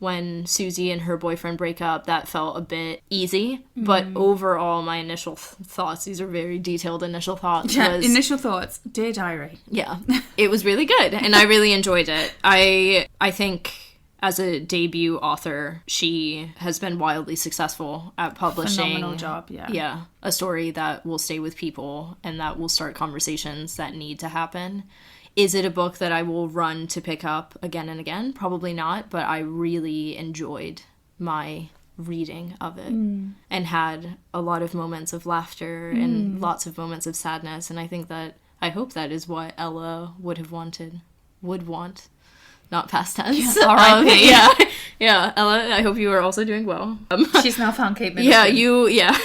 [SPEAKER 1] when Susie and her boyfriend break up, that felt a bit easy. But overall, my initial thoughts, these are very detailed initial thoughts.
[SPEAKER 2] Initial thoughts, dear diary.
[SPEAKER 1] Yeah, it was really good, and I really enjoyed it. I think as a debut author, she has been wildly successful at publishing.
[SPEAKER 2] Phenomenal job, yeah.
[SPEAKER 1] Yeah, a story that will stay with people and that will start conversations that need to happen. Is it a book that I will run to pick up again and again? Probably not, but I really enjoyed my reading of it and had a lot of moments of laughter and lots of moments of sadness. And I hope that is what Ela would want. Not past tense.
[SPEAKER 2] R.I.P.
[SPEAKER 1] Yeah, Ela, I hope you are also doing well.
[SPEAKER 2] She's now found Kate Middleton.
[SPEAKER 1] Yeah.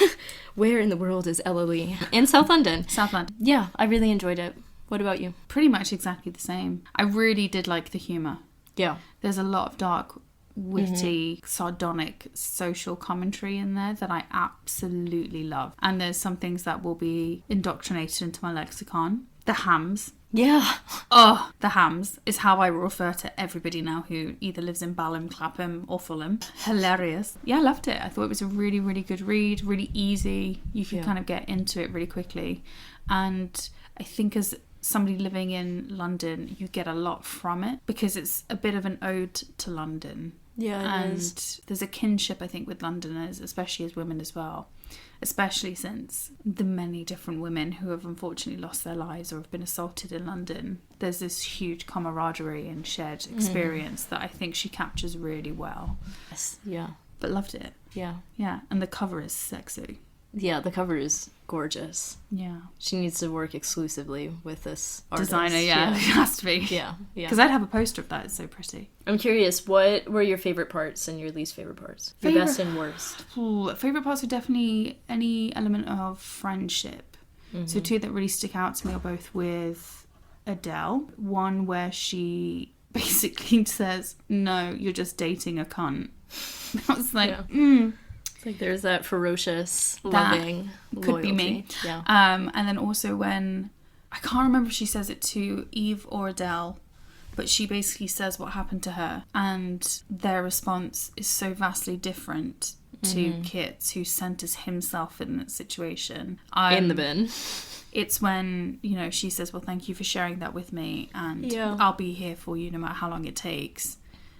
[SPEAKER 1] Where in the world is Ela Lee? In South London.
[SPEAKER 2] South London.
[SPEAKER 1] Yeah, I really enjoyed it. What about you?
[SPEAKER 2] Pretty much exactly the same. I really did like the humour.
[SPEAKER 1] Yeah.
[SPEAKER 2] There's a lot of dark, witty, sardonic social commentary in there that I absolutely love. And there's some things that will be indoctrinated into my lexicon. The hams.
[SPEAKER 1] Yeah.
[SPEAKER 2] Oh, the hams is how I refer to everybody now who either lives in Balham, Clapham or Fulham. Hilarious. Yeah, I loved it. I thought it was a really, really good read, really easy. You could kind of get into it really quickly. And I think as somebody living in London, you get a lot from it because it's a bit of an ode to London.
[SPEAKER 1] Yeah,
[SPEAKER 2] it is. There's a kinship, I think, with Londoners, especially as women as well. Especially since the many different women who have unfortunately lost their lives or have been assaulted in London. There's this huge camaraderie and shared experience that I think she captures really well.
[SPEAKER 1] Yes, yeah.
[SPEAKER 2] But loved it.
[SPEAKER 1] Yeah.
[SPEAKER 2] Yeah, and the cover is sexy.
[SPEAKER 1] Yeah, the cover is gorgeous.
[SPEAKER 2] Yeah.
[SPEAKER 1] She needs to work exclusively with this artist.
[SPEAKER 2] Designer, yeah. It has to be.
[SPEAKER 1] Yeah.
[SPEAKER 2] Because I'd have a poster of that. It's so pretty.
[SPEAKER 1] I'm curious, what were your favourite parts and your least favourite parts? Your best and worst?
[SPEAKER 2] Favourite parts are definitely any element of friendship. So two that really stick out to me are both with Adele. One where she basically says, no, you're just dating a cunt. I was like,
[SPEAKER 1] It's like there's that ferocious, loving
[SPEAKER 2] could
[SPEAKER 1] loyalty.
[SPEAKER 2] be me.
[SPEAKER 1] Yeah.
[SPEAKER 2] And then also when, I can't remember if she says it to Eve or Adele, but she basically says what happened to her. And their response is so vastly different to Kit's, who centers himself in that situation.
[SPEAKER 1] In the bin.
[SPEAKER 2] It's when, she says, well, thank you for sharing that with me. And I'll be here for you no matter how long it takes.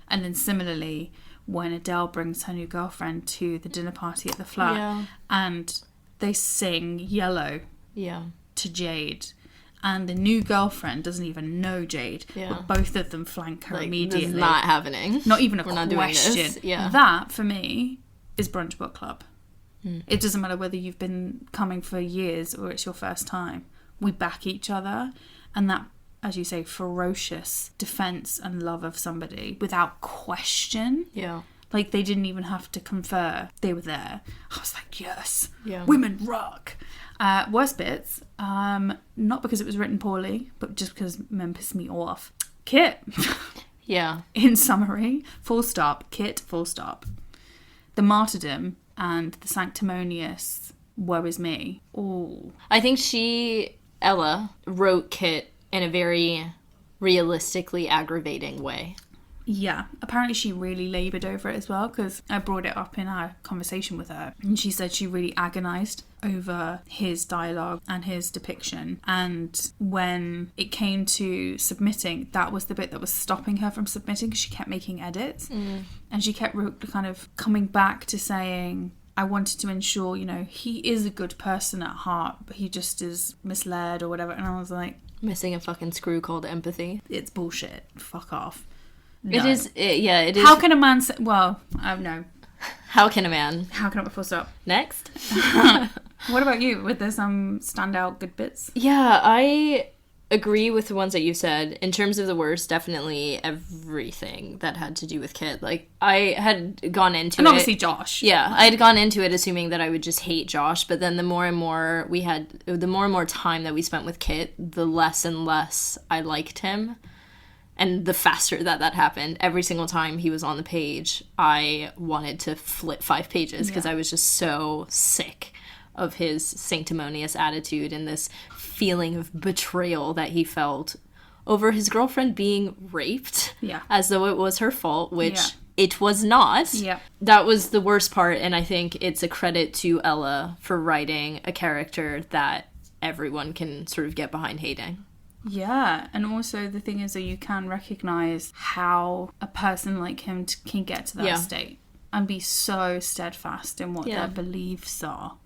[SPEAKER 2] And then similarly, when Adele brings her new girlfriend to the dinner party at the flat and they sing Yellow to Jade, and the new girlfriend doesn't even know Jade, but both of them flank her immediately.
[SPEAKER 1] This is not happening.
[SPEAKER 2] Not even a
[SPEAKER 1] We're not
[SPEAKER 2] question.
[SPEAKER 1] doing this. Yeah.
[SPEAKER 2] That, for me, is Brunch Book Club. It doesn't matter whether you've been coming for years or it's your first time. We back each other, and that, as you say, ferocious defense and love of somebody without question.
[SPEAKER 1] Yeah.
[SPEAKER 2] Like, they didn't even have to confer. They were there. I was like, yes.
[SPEAKER 1] Yeah.
[SPEAKER 2] Women rock. Worst bits, not because it was written poorly, but just because men pissed me off. Kit.
[SPEAKER 1] Yeah.
[SPEAKER 2] In summary, full stop. Kit, full stop. The martyrdom and the sanctimonious woe is me. Oh.
[SPEAKER 1] I think Ela, wrote Kit in a very realistically aggravating way.
[SPEAKER 2] Yeah, apparently she really laboured over it as well, because I brought it up in our conversation with her, and she said she really agonised over his dialogue and his depiction, and when it came to submitting, that was the bit that was stopping her from submitting, because she kept making edits, and she kept kind of coming back to saying, I wanted to ensure, you know, he is a good person at heart, but he just is misled or whatever, and I was like...
[SPEAKER 1] Missing a fucking screw called empathy.
[SPEAKER 2] It's bullshit. Fuck off. No.
[SPEAKER 1] It is. It is.
[SPEAKER 2] How can a man say... Well, no.
[SPEAKER 1] How can a man?
[SPEAKER 2] How can I... Full stop.
[SPEAKER 1] Next.
[SPEAKER 2] What about you? Were there some standout good bits?
[SPEAKER 1] Yeah, I agree with the ones that you said. In terms of the worst, definitely everything that had to do with Kit. Like, I had gone into it...
[SPEAKER 2] And obviously Josh.
[SPEAKER 1] Yeah, I had gone into it assuming that I would just hate Josh, but then the more and more time that we spent with Kit, the less and less I liked him. And the faster that happened, every single time he was on the page, I wanted to flip 5 pages because I was just so sick of his sanctimonious attitude and this feeling of betrayal that he felt over his girlfriend being raped as though it was her fault, which it was not. Yeah. That was the worst part, and I think it's a credit to Ela for writing a character that everyone can sort of get behind hating.
[SPEAKER 2] Yeah, and also the thing is that you can recognise how a person like him can get to that state and be so steadfast in what their beliefs are,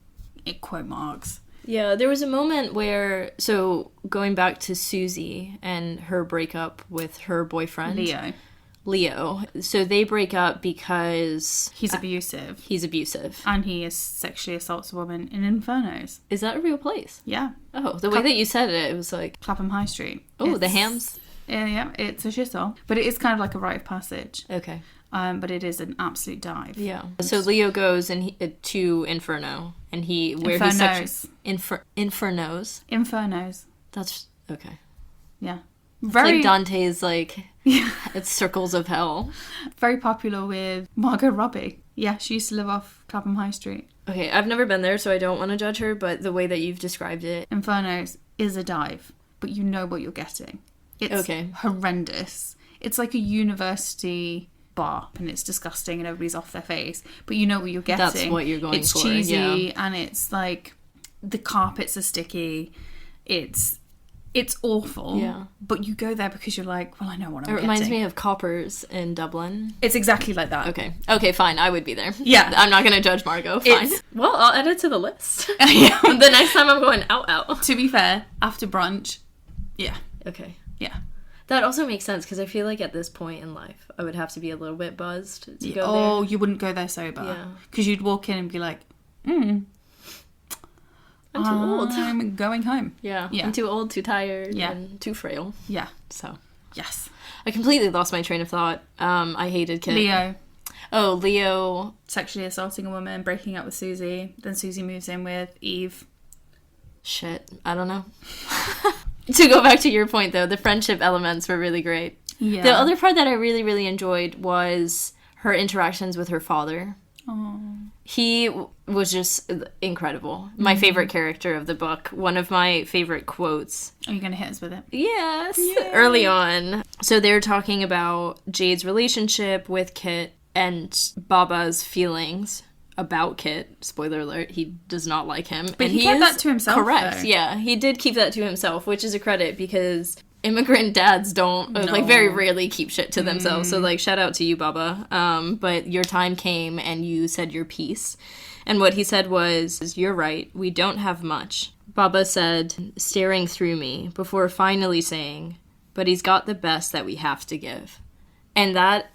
[SPEAKER 2] in quote marks.
[SPEAKER 1] Yeah, there was a moment where, so going back to Susie and her breakup with her boyfriend. Leo. So they break up because...
[SPEAKER 2] He's abusive.
[SPEAKER 1] He's abusive.
[SPEAKER 2] And he sexually assaults a woman in Infernos.
[SPEAKER 1] Is that a real place?
[SPEAKER 2] Yeah.
[SPEAKER 1] Oh, the way that you said it was like...
[SPEAKER 2] Clapham High Street.
[SPEAKER 1] Oh, the Hams?
[SPEAKER 2] Yeah, it's a shithole. But it is kind of like a rite of passage.
[SPEAKER 1] Okay.
[SPEAKER 2] But it is an absolute dive.
[SPEAKER 1] Yeah. So Leo goes to Inferno. And
[SPEAKER 2] Infernos.
[SPEAKER 1] Infernos.
[SPEAKER 2] Infernos.
[SPEAKER 1] That's... Okay.
[SPEAKER 2] Yeah.
[SPEAKER 1] It's like Dante's, like... It's circles of hell.
[SPEAKER 2] Very popular with Margot Robbie. Yeah, she used to live off Clapham High Street.
[SPEAKER 1] Okay, I've never been there, so I don't want to judge her, but the way that you've described it...
[SPEAKER 2] Infernos is a dive, but you know what you're getting. It's horrendous. It's like a university bar, and it's disgusting, and everybody's off their face, but you know what you're getting.
[SPEAKER 1] That's what you're going for.
[SPEAKER 2] It's cheesy, and it's like... The carpets are sticky. It's awful, but you go there because you're like, well, I know what I'm getting.
[SPEAKER 1] It reminds me of Coppers in Dublin.
[SPEAKER 2] It's exactly like that.
[SPEAKER 1] Okay, fine, I would be there.
[SPEAKER 2] Yeah.
[SPEAKER 1] I'm not going to judge Margot, fine. Well, I'll add it to the list. The next time I'm going out.
[SPEAKER 2] To be fair, after brunch,
[SPEAKER 1] Okay.
[SPEAKER 2] Yeah.
[SPEAKER 1] That also makes sense, because I feel like at this point in life, I would have to be a little bit buzzed to go there.
[SPEAKER 2] Oh, you wouldn't go there sober. Yeah. Because you'd walk in and be like, I'm too old. I'm going home.
[SPEAKER 1] Yeah. I'm too old, too tired, and too frail.
[SPEAKER 2] Yeah.
[SPEAKER 1] So.
[SPEAKER 2] Yes.
[SPEAKER 1] I completely lost my train of thought. I hated Kit.
[SPEAKER 2] Leo.
[SPEAKER 1] Oh, Leo.
[SPEAKER 2] Sexually assaulting a woman, breaking up with Susie. Then Susie moves in with Eve.
[SPEAKER 1] Shit. I don't know. To go back to your point, though, the friendship elements were really great. Yeah. The other part that I really, really enjoyed was her interactions with her father. Oh. He was just incredible. My favorite character of the book. One of my favorite quotes.
[SPEAKER 2] Are you going to hit us with it?
[SPEAKER 1] Yes. Yay. Early on. So they're talking about Jade's relationship with Kit and Baba's feelings about Kit. Spoiler alert, he does not like him.
[SPEAKER 2] But he kept that to himself.
[SPEAKER 1] Correct.
[SPEAKER 2] Though.
[SPEAKER 1] Yeah, he did keep that to himself, which is a credit because... Immigrant dads don't, like, very rarely keep shit to themselves. So, like, shout out to you, Baba. But your time came and you said your piece. And what he said was, you're right, we don't have much. Baba said, staring through me, before finally saying, but he's got the best that we have to give. And that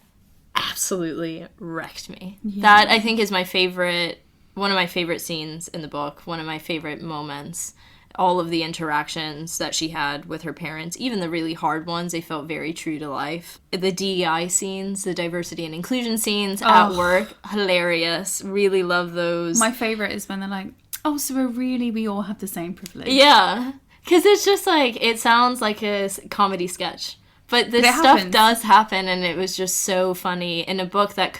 [SPEAKER 1] absolutely wrecked me. Yeah. That, I think, is my favorite, one of my favorite scenes in the book, one of my favorite moments. All of the interactions that she had with her parents, even the really hard ones, they felt very true to life. The DEI scenes, the diversity and inclusion scenes at work, hilarious. Really love those.
[SPEAKER 2] My favourite is when they're like, oh, so we all have the same privilege.
[SPEAKER 1] Yeah. Because it's just like, it sounds like a comedy sketch. But this stuff does happen, and it was just so funny in a book that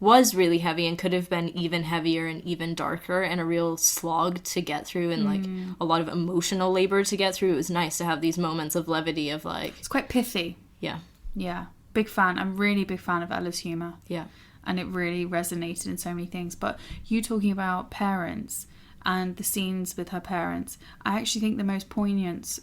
[SPEAKER 1] was really heavy and could have been even heavier and even darker and a real slog to get through and like a lot of emotional labor to get through. It was nice to have these moments of levity of like...
[SPEAKER 2] It's quite pithy.
[SPEAKER 1] Yeah.
[SPEAKER 2] Yeah. big fan. I'm really big fan of Ella's humour.
[SPEAKER 1] Yeah.
[SPEAKER 2] And it really resonated in so many things. But you talking about parents and the scenes with her parents, I actually think the most poignant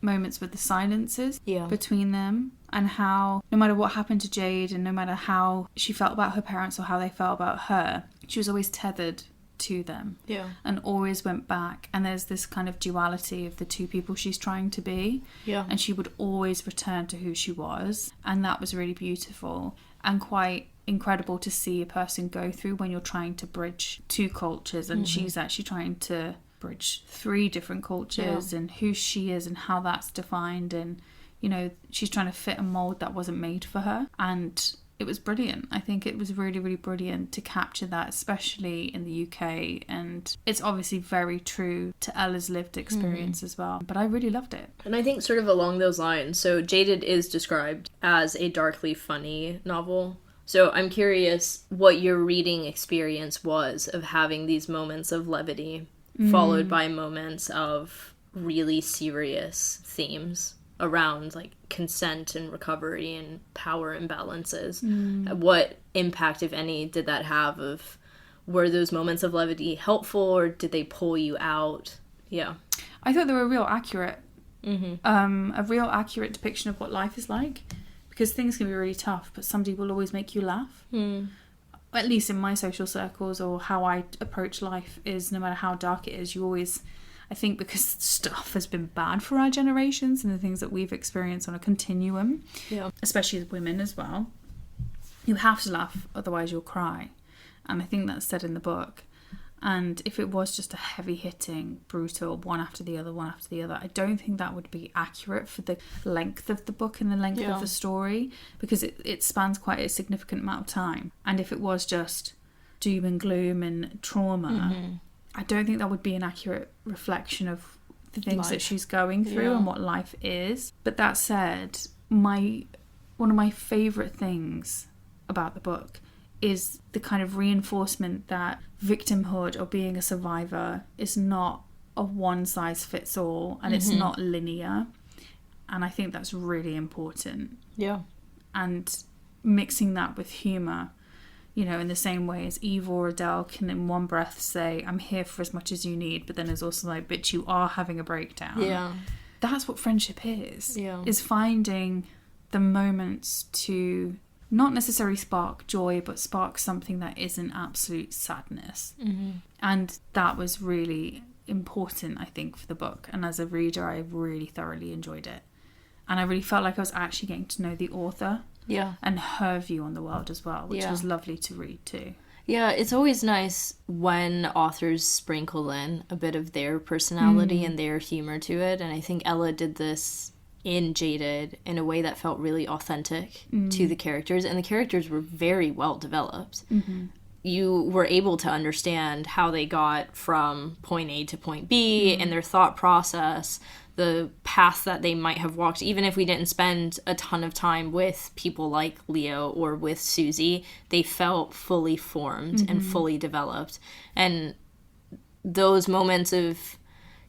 [SPEAKER 2] moments were the silences between them, and how no matter what happened to Jade and no matter how she felt about her parents or how they felt about her, she was always tethered to them and always went back. And there's this kind of duality of the two people she's trying to be, and she would always return to who she was, and that was really beautiful and quite incredible to see a person go through when you're trying to bridge two cultures. And she's actually trying to bridge 3 different cultures and who she is and how that's defined, and you know, she's trying to fit a mold that wasn't made for her. And it was brilliant. I think it was really, really brilliant to capture that, especially in the UK. And it's obviously very true to Ella's lived experience as well. But I really loved it.
[SPEAKER 1] And I think sort of along those lines, so Jaded is described as a darkly funny novel. So I'm curious what your reading experience was of having these moments of levity followed by moments of really serious themes around like consent and recovery and power imbalances. What impact, if any, did that have? Were those moments of levity helpful, or did they pull you out?
[SPEAKER 2] I thought they were real accurate. A real accurate depiction of what life is like, because things can be really tough, but somebody will always make you laugh. At least in my social circles, or how I approach life, is no matter how dark it is, you always, I think because stuff has been bad for our generations and the things that we've experienced on a continuum, especially as women as well, you have to laugh, otherwise you'll cry. And I think that's said in the book. And if it was just a heavy-hitting, brutal, one after the other, I don't think that would be accurate for the length of the book and the length of the story, because it spans quite a significant amount of time. And if it was just doom and gloom and trauma, I don't think that would be an accurate reflection of the things that she's going through and what life is. But that said, one of my favourite things about the book is the kind of reinforcement that victimhood or being a survivor is not a one-size-fits-all, and it's not linear. And I think that's really important. And mixing that with humour, you know, in the same way as Eve or Adele can in one breath say, I'm here for as much as you need, but then there's also like, bitch, you are having a breakdown. That's what friendship is finding the moments to not necessarily spark joy, but spark something that isn't absolute sadness. And that was really important, I think, for the book. And as a reader, I really thoroughly enjoyed it. And I really felt like I was actually getting to know the author and her view on the world as well, which was lovely to read too.
[SPEAKER 1] Yeah, it's always nice when authors sprinkle in a bit of their personality and their humor to it. And I think Ella did this in Jaded in a way that felt really authentic to the characters, and the characters were very well developed. You were able to understand how they got from point A to point B and their thought process, the path that they might have walked, even if we didn't spend a ton of time with people like Leo or with Susie. They felt fully formed and fully developed. And those moments of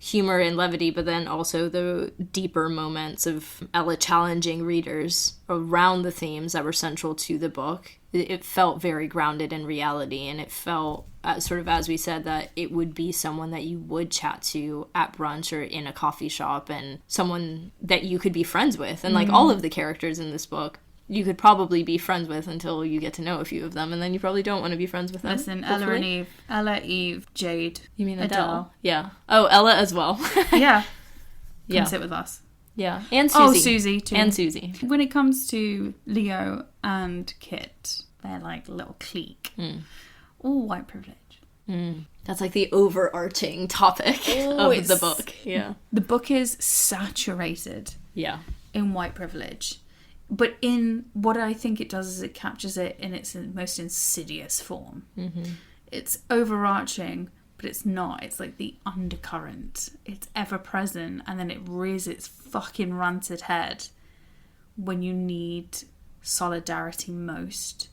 [SPEAKER 1] humor and levity, but then also the deeper moments of Ella challenging readers around the themes that were central to the book, it felt very grounded in reality. And it felt, sort of as we said, that it would be someone that you would chat to at brunch or in a coffee shop, and someone that you could be friends with. And like all of the characters in this book, you could probably be friends with until you get to know a few of them, and then you probably don't want to be friends with them.
[SPEAKER 2] Listen, Ella and Eve. Ella, Eve, Jade.
[SPEAKER 1] You mean Adele? Yeah. Oh, Ella as well.
[SPEAKER 2] Come sit with us.
[SPEAKER 1] Yeah. And Susie.
[SPEAKER 2] Oh, Susie too.
[SPEAKER 1] And Susie.
[SPEAKER 2] When it comes to Leo and Kit, they're like a little clique. All white privilege.
[SPEAKER 1] That's like the overarching topic of the book. Yeah.
[SPEAKER 2] The book is saturated in white privilege. But in what I think it does is it captures it in its most insidious form. It's overarching, but it's not. It's like the undercurrent. It's ever present, and then it rears its fucking ranted head when you need solidarity most.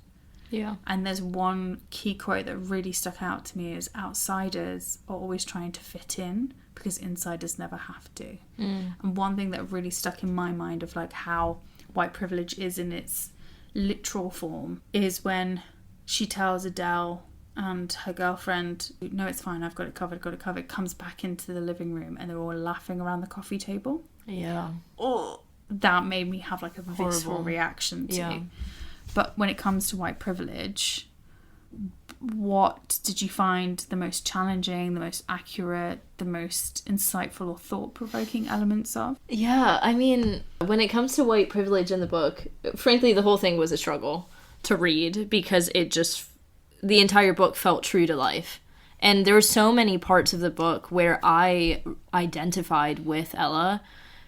[SPEAKER 2] And there's one key quote that really stuck out to me is, outsiders are always trying to fit in because insiders never have to. And one thing that really stuck in my mind of like how white privilege is in its literal form is when she tells Adele and her girlfriend, no, it's fine, I've got it covered, comes back into the living room and they're all laughing around the coffee table.
[SPEAKER 1] Yeah.
[SPEAKER 2] Oh, that made me have like a visceral reaction to. Yeah. But when it comes to white privilege, what did you find the most challenging, the most accurate, the most insightful or thought-provoking elements of?
[SPEAKER 1] Yeah, I mean, when it comes to white privilege in the book, frankly, the whole thing was a struggle to read because the entire book felt true to life. And there were so many parts of the book where I identified with Ela.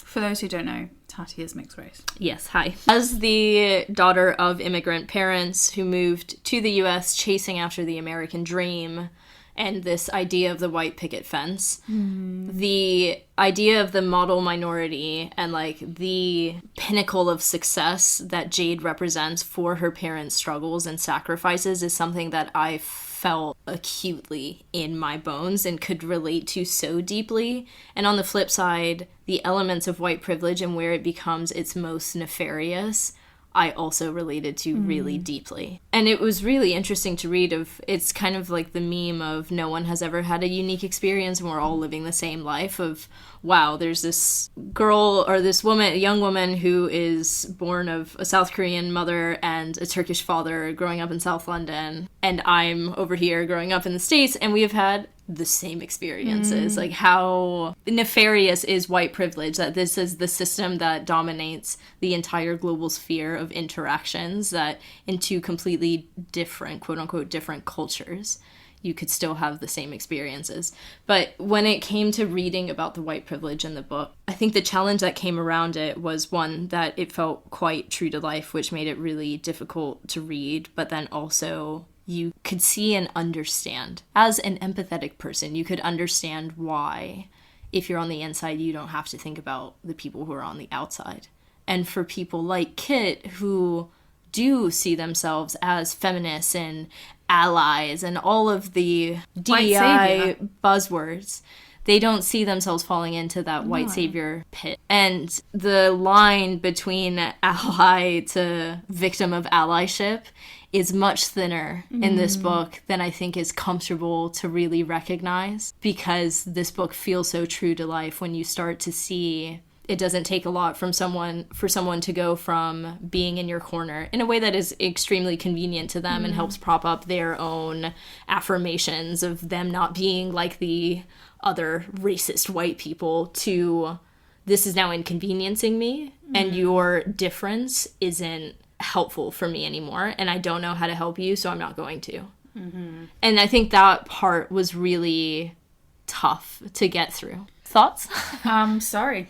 [SPEAKER 2] For those who don't know, Tati is mixed race.
[SPEAKER 1] Yes, hi. As the daughter of immigrant parents who moved to the US chasing after the American dream and this idea of the white picket fence, the idea of the model minority and like the pinnacle of success that Jade represents for her parents' struggles and sacrifices is something that I felt acutely in my bones and could relate to so deeply. And on the flip side, the elements of white privilege and where it becomes its most nefarious, I also related to really deeply. And it was really interesting to read it's kind of like the meme of no one has ever had a unique experience and we're all living the same life of, wow, there's this girl or this woman, a young woman who is born of a South Korean mother and a Turkish father growing up in South London. And I'm over here growing up in the States and we have had the same experiences. Like how nefarious is white privilege, that this is the system that dominates the entire global sphere of interactions, that in two completely different, quote unquote, different cultures, you could still have the same experiences. But when it came to reading about the white privilege in the book, I think the challenge that came around it was one, that it felt quite true to life, which made it really difficult to read, but then also you could see and understand. As an empathetic person, you could understand why, if you're on the inside, you don't have to think about the people who are on the outside. And for people like Kit, who do see themselves as feminists and allies and all of the DEI buzzwords, they don't see themselves falling into that white savior pit. And the line between ally to victim of allyship is much thinner in this book than I think is comfortable to really recognize, because this book feels so true to life when you start to see it doesn't take a lot for someone to go from being in your corner in a way that is extremely convenient to them and helps prop up their own affirmations of them not being like the other racist white people, to this is now inconveniencing me and your difference isn't helpful for me anymore and I don't know how to help you, so I'm not going to. And I think that part was really tough to get through. Thoughts?
[SPEAKER 2] Sorry.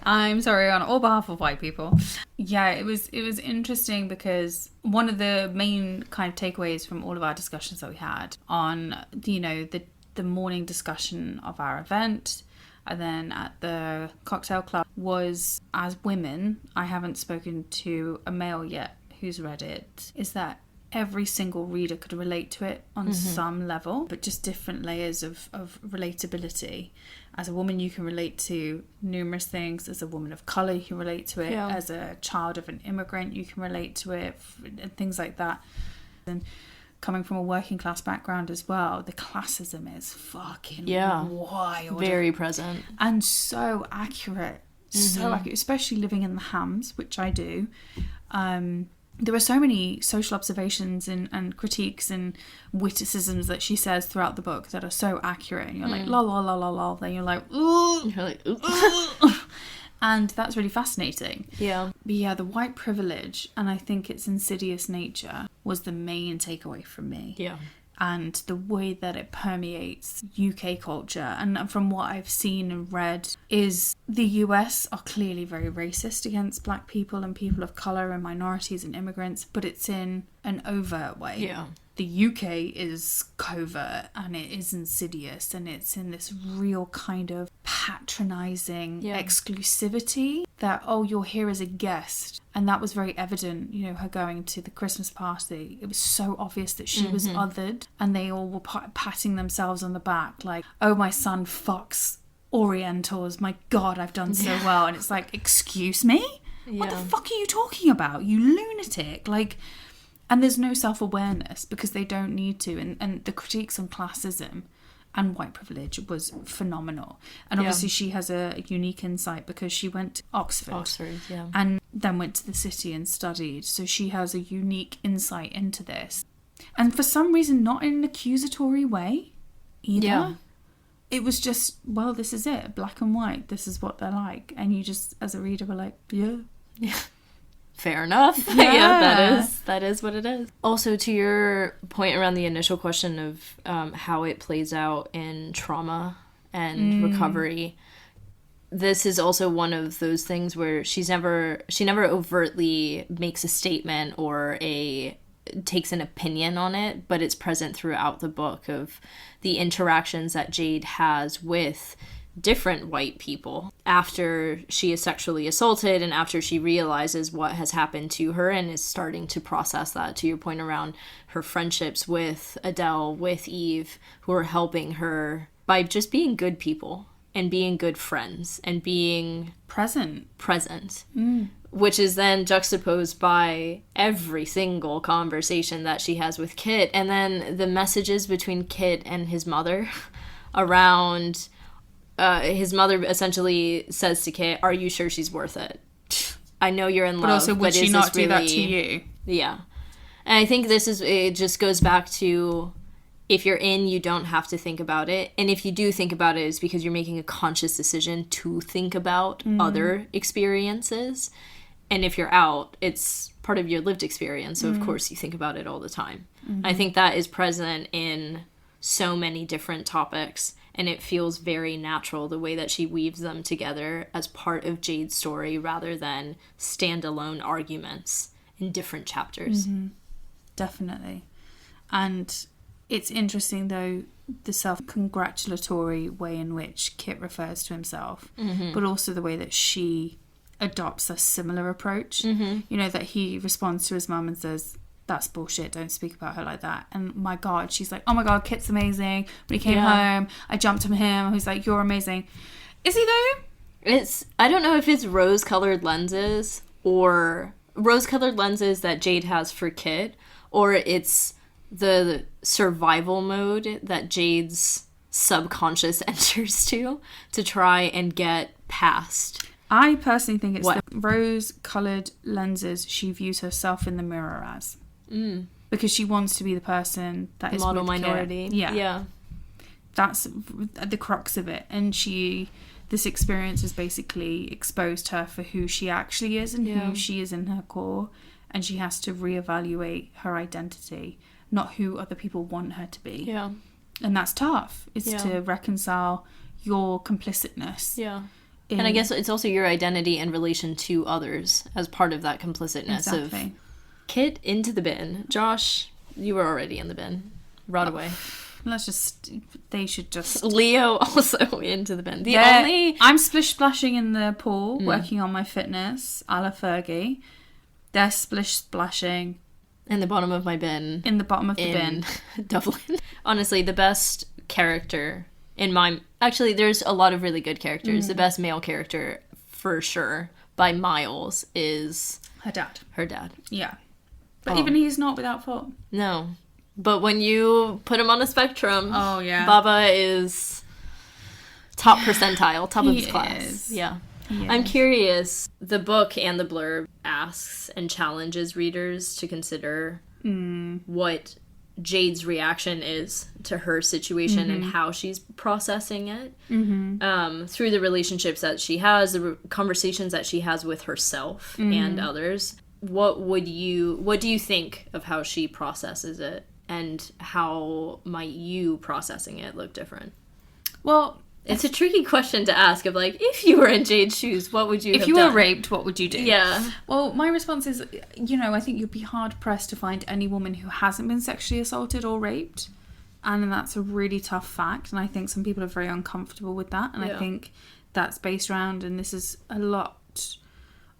[SPEAKER 2] I'm sorry on all behalf of white people. Yeah, it was interesting because one of the main kind of takeaways from all of our discussions that we had on, you know, the morning discussion of our event and then at the cocktail club was, as women, I haven't spoken to a male yet who's read it, is that every single reader could relate to it on some level, but just different layers of relatability. As a woman, you can relate to numerous things. As a woman of colour, you can relate to it. Yeah. As a child of an immigrant, you can relate to it, and things like that. And coming from a working class background as well, the classism is fucking wild.
[SPEAKER 1] Very present.
[SPEAKER 2] And so accurate. So accurate, especially living in the Hams, which I do. There are so many social observations and critiques and witticisms that she says throughout the book that are so accurate. And you're like, la la la la la. Then you're like, ooh.
[SPEAKER 1] You're like, ooh.
[SPEAKER 2] And that's really fascinating.
[SPEAKER 1] Yeah.
[SPEAKER 2] But yeah, the white privilege, and I think its insidious nature, was the main takeaway from me.
[SPEAKER 1] Yeah.
[SPEAKER 2] And the way that it permeates UK culture, and from what I've seen and read, is the US are clearly very racist against black people and people of colour and minorities and immigrants, but it's in an overt way.
[SPEAKER 1] Yeah.
[SPEAKER 2] The UK is covert and it is insidious, and it's in this real kind of patronising exclusivity that, oh, you're here as a guest. And that was very evident, you know, her going to the Christmas party. It was so obvious that she was othered, and they all were patting themselves on the back like, oh, my son fucks Orientals. My God, I've done so well. And it's like, excuse me? What the fuck are you talking about, you lunatic? Like, and there's no self-awareness because they don't need to. And the critiques on classism and white privilege was phenomenal. And obviously she has a unique insight because she went to Oxford, and then went to the city and studied. So she has a unique insight into this. And for some reason, not in an accusatory way either. Yeah. It was just, well, this is it. Black and white. This is what they're like. And you just, as a reader, were like, yeah.
[SPEAKER 1] Fair enough. Yeah, that is what it is. Also, to your point around the initial question of how it plays out in trauma and recovery, this is also one of those things where she never overtly makes a statement or takes an opinion on it, but it's present throughout the book of the interactions that Jade has with different white people after she is sexually assaulted and after she realizes what has happened to her and is starting to process that. To your point around her friendships with Adele, with Eve, who are helping her by just being good people and being good friends and being present, which is then juxtaposed by every single conversation that she has with Kit, and then the messages between Kit and his mother around his mother essentially says to Kit, are you sure she's worth it? I know you're in love,
[SPEAKER 2] but also would she not do that to you?
[SPEAKER 1] Yeah. And I think it just goes back to, if you're in, you don't have to think about it. And if you do think about it, it's because you're making a conscious decision to think about other experiences. And if you're out, it's part of your lived experience. So, of course, you think about it all the time. I think that is present in so many different topics. And it feels very natural, the way that she weaves them together as part of Jade's story rather than standalone arguments in different chapters.
[SPEAKER 2] Definitely. And it's interesting, though, the self-congratulatory way in which Kit refers to himself, but also the way that she adopts a similar approach. You know, that he responds to his mum and says, that's bullshit, don't speak about her like that. And my God, she's like, oh my God, Kit's amazing. When he came home, I jumped on him. He's like, you're amazing. Is he though?
[SPEAKER 1] I don't know if it's rose-colored lenses that Jade has for Kit, or it's the survival mode that Jade's subconscious enters to try and get past.
[SPEAKER 2] I personally think it's the rose-coloured lenses she views herself in the mirror as. Because she wants to be the person that is
[SPEAKER 1] model minority.
[SPEAKER 2] Kit. Yeah. That's the crux of it. And this experience has basically exposed her for who she actually is and who she is in her core. And she has to reevaluate her identity, not who other people want her to be. Yeah. And that's tough. It's to reconcile your complicitness.
[SPEAKER 1] Yeah. And I guess it's also your identity in relation to others as part of that complicitness of Kit into the bin. Josh, you were already in the bin. Rot away.
[SPEAKER 2] They should just...
[SPEAKER 1] Leo also into the bin.
[SPEAKER 2] I'm splish-splashing in the pool, working on my fitness, a la Fergie. They're splish-splashing.
[SPEAKER 1] In the bottom of my bin.
[SPEAKER 2] In the bottom of the bin.
[SPEAKER 1] Dublin. Honestly, the best character in my... Actually, there's a lot of really good characters. The best male character, for sure, by miles, is...
[SPEAKER 2] Her dad. Yeah. But even he's not without fault.
[SPEAKER 1] No. But when you put him on a spectrum...
[SPEAKER 2] Oh, yeah.
[SPEAKER 1] Baba is top percentile, top of his class. Yeah. I'm curious. The book and the blurb asks and challenges readers to consider what Jade's reaction is to her situation and how she's processing it through the relationships that she has, the conversations that she has with herself and others. What do you think of how she processes it, and how might you processing it look different?
[SPEAKER 2] Well,
[SPEAKER 1] it's a tricky question to ask of, like, if you were in Jade's shoes, what would you have done?
[SPEAKER 2] If you were raped, what would you do?
[SPEAKER 1] Yeah.
[SPEAKER 2] Well, my response is, I think you'd be hard-pressed to find any woman who hasn't been sexually assaulted or raped. And that's a really tough fact. And I think some people are very uncomfortable with that. And I think that's based around, and this is a lot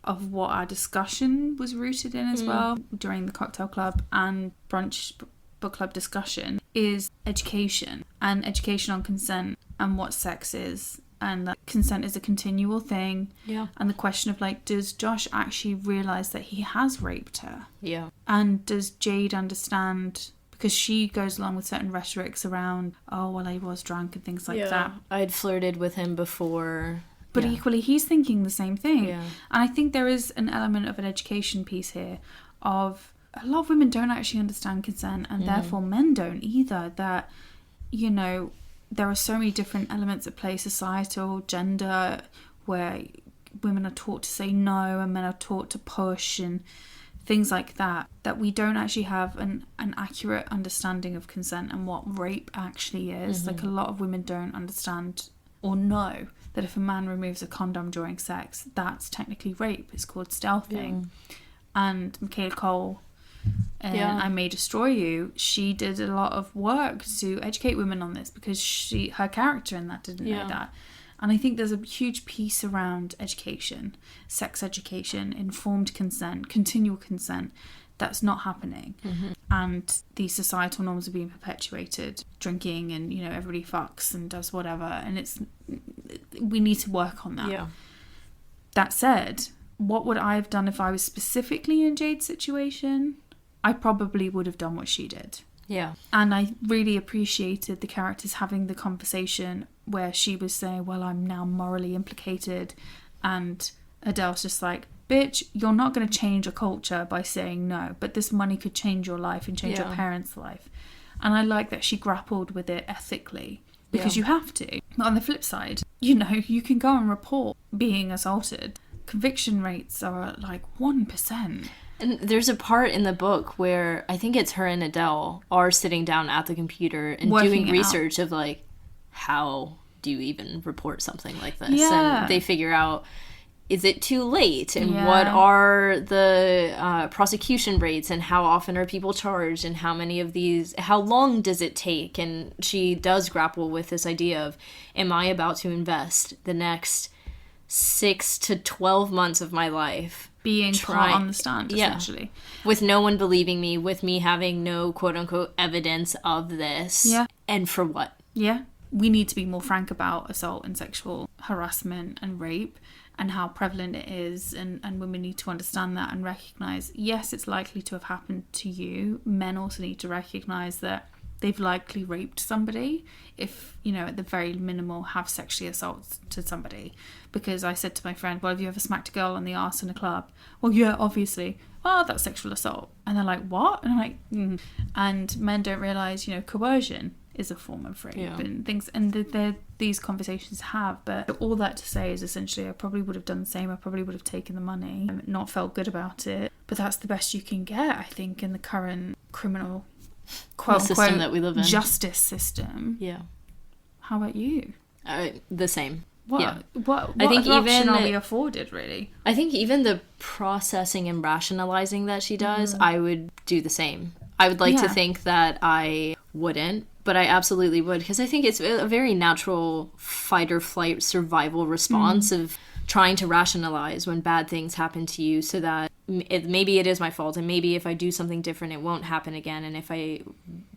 [SPEAKER 2] of what our discussion was rooted in as well during the cocktail club and brunch book club discussion, is education, and education on consent and what sex is, and that consent is a continual thing.
[SPEAKER 1] Yeah.
[SPEAKER 2] And the question of like, does Josh actually realise that he has raped her?
[SPEAKER 1] Yeah.
[SPEAKER 2] And does Jade understand, because she goes along with certain rhetorics around, oh, well, I was drunk and things like that.
[SPEAKER 1] I'd flirted with him before.
[SPEAKER 2] But equally, he's thinking the same thing.
[SPEAKER 1] Yeah.
[SPEAKER 2] And I think there is an element of an education piece here of a lot of women don't actually understand consent, and therefore men don't either. That, you know, there are so many different elements at play, societal, gender, where women are taught to say no and men are taught to push and things like that, that we don't actually have an accurate understanding of consent and what rape actually is. Like, a lot of women don't understand or know that if a man removes a condom during sex, that's technically rape. It's called stealthing. And Michaela Cole in I May Destroy You, she did a lot of work to educate women on this, because her character in that didn't know that. And I think there's a huge piece around education, sex education, informed consent, continual consent, that's not happening. And these societal norms are being perpetuated, drinking and, you know, everybody fucks and does whatever, and we need to work on that. That said, what would I have done if I was specifically in Jade's situation? I probably would have done what she did. And I really appreciated the characters having the conversation where she was saying, well, I'm now morally implicated, and Adele's just like, bitch, you're not going to change a culture by saying no, but this money could change your life and change your parents' life. And I like that she grappled with it ethically, because you have to. But on the flip side, you know, you can go and report being assaulted. Conviction rates are like 1%.
[SPEAKER 1] And there's a part in the book where I think it's her and Adele are sitting down at the computer and doing research of like, how do you even report something like this? And they figure out, is it too late? And what are the prosecution rates? And how often are people charged? And how many of these, how long does it take? And she does grapple with this idea of, am I about to invest the next 6 to 12 months of my life
[SPEAKER 2] being put on the stand, essentially,
[SPEAKER 1] with no one believing me, with me having no quote-unquote evidence of this, and for what? We need to be more frank about assault and sexual harassment and rape and how prevalent it is, and women need to understand that and recognise, yes, it's likely to have happened to you. Men also need to recognise that they've likely raped somebody, if, you know, at the very minimal, have sexually assaulted somebody. Because I said to my friend, well, have you ever smacked a girl on the arse in a club? Well, yeah, obviously. Well, that's sexual assault. And they're like, what? And I'm like, And men don't realise, you know, coercion is a form of rape and things, and these conversations have. But all that to say is essentially, I probably would have done the same. I probably would have taken the money, not felt good about it. But that's the best you can get, I think, in the current criminal quote system
[SPEAKER 2] unquote
[SPEAKER 1] that we live in,
[SPEAKER 2] justice system. How about you?
[SPEAKER 1] The same.
[SPEAKER 2] What
[SPEAKER 1] I think
[SPEAKER 2] option
[SPEAKER 1] even
[SPEAKER 2] are we afforded, really?
[SPEAKER 1] I think even the processing and rationalizing that she does, I would do the same. I would like to think that I wouldn't, but I absolutely would, because I think it's a very natural fight or flight survival response of trying to rationalize when bad things happen to you, so that maybe it is my fault, and maybe if I do something different it won't happen again, and if I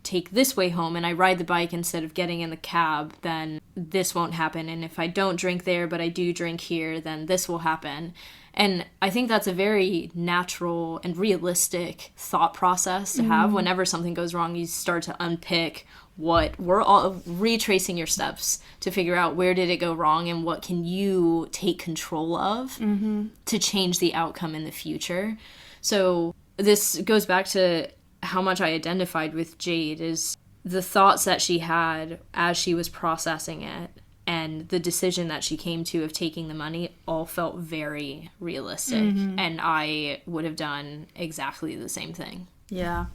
[SPEAKER 1] take this way home and I ride the bike instead of getting in the cab, then this won't happen, and if I don't drink there but I do drink here, then this will happen. And I think that's a very natural and realistic thought process to have. Whenever something goes wrong, you start to unpick what we're all retracing your steps to figure out where did it go wrong and what can you take control of to change the outcome in the future. So this goes back to how much I identified with Jade, is the thoughts that she had as she was processing it and the decision that she came to of taking the money all felt very realistic. And I would have done exactly the same thing.
[SPEAKER 2] Yeah.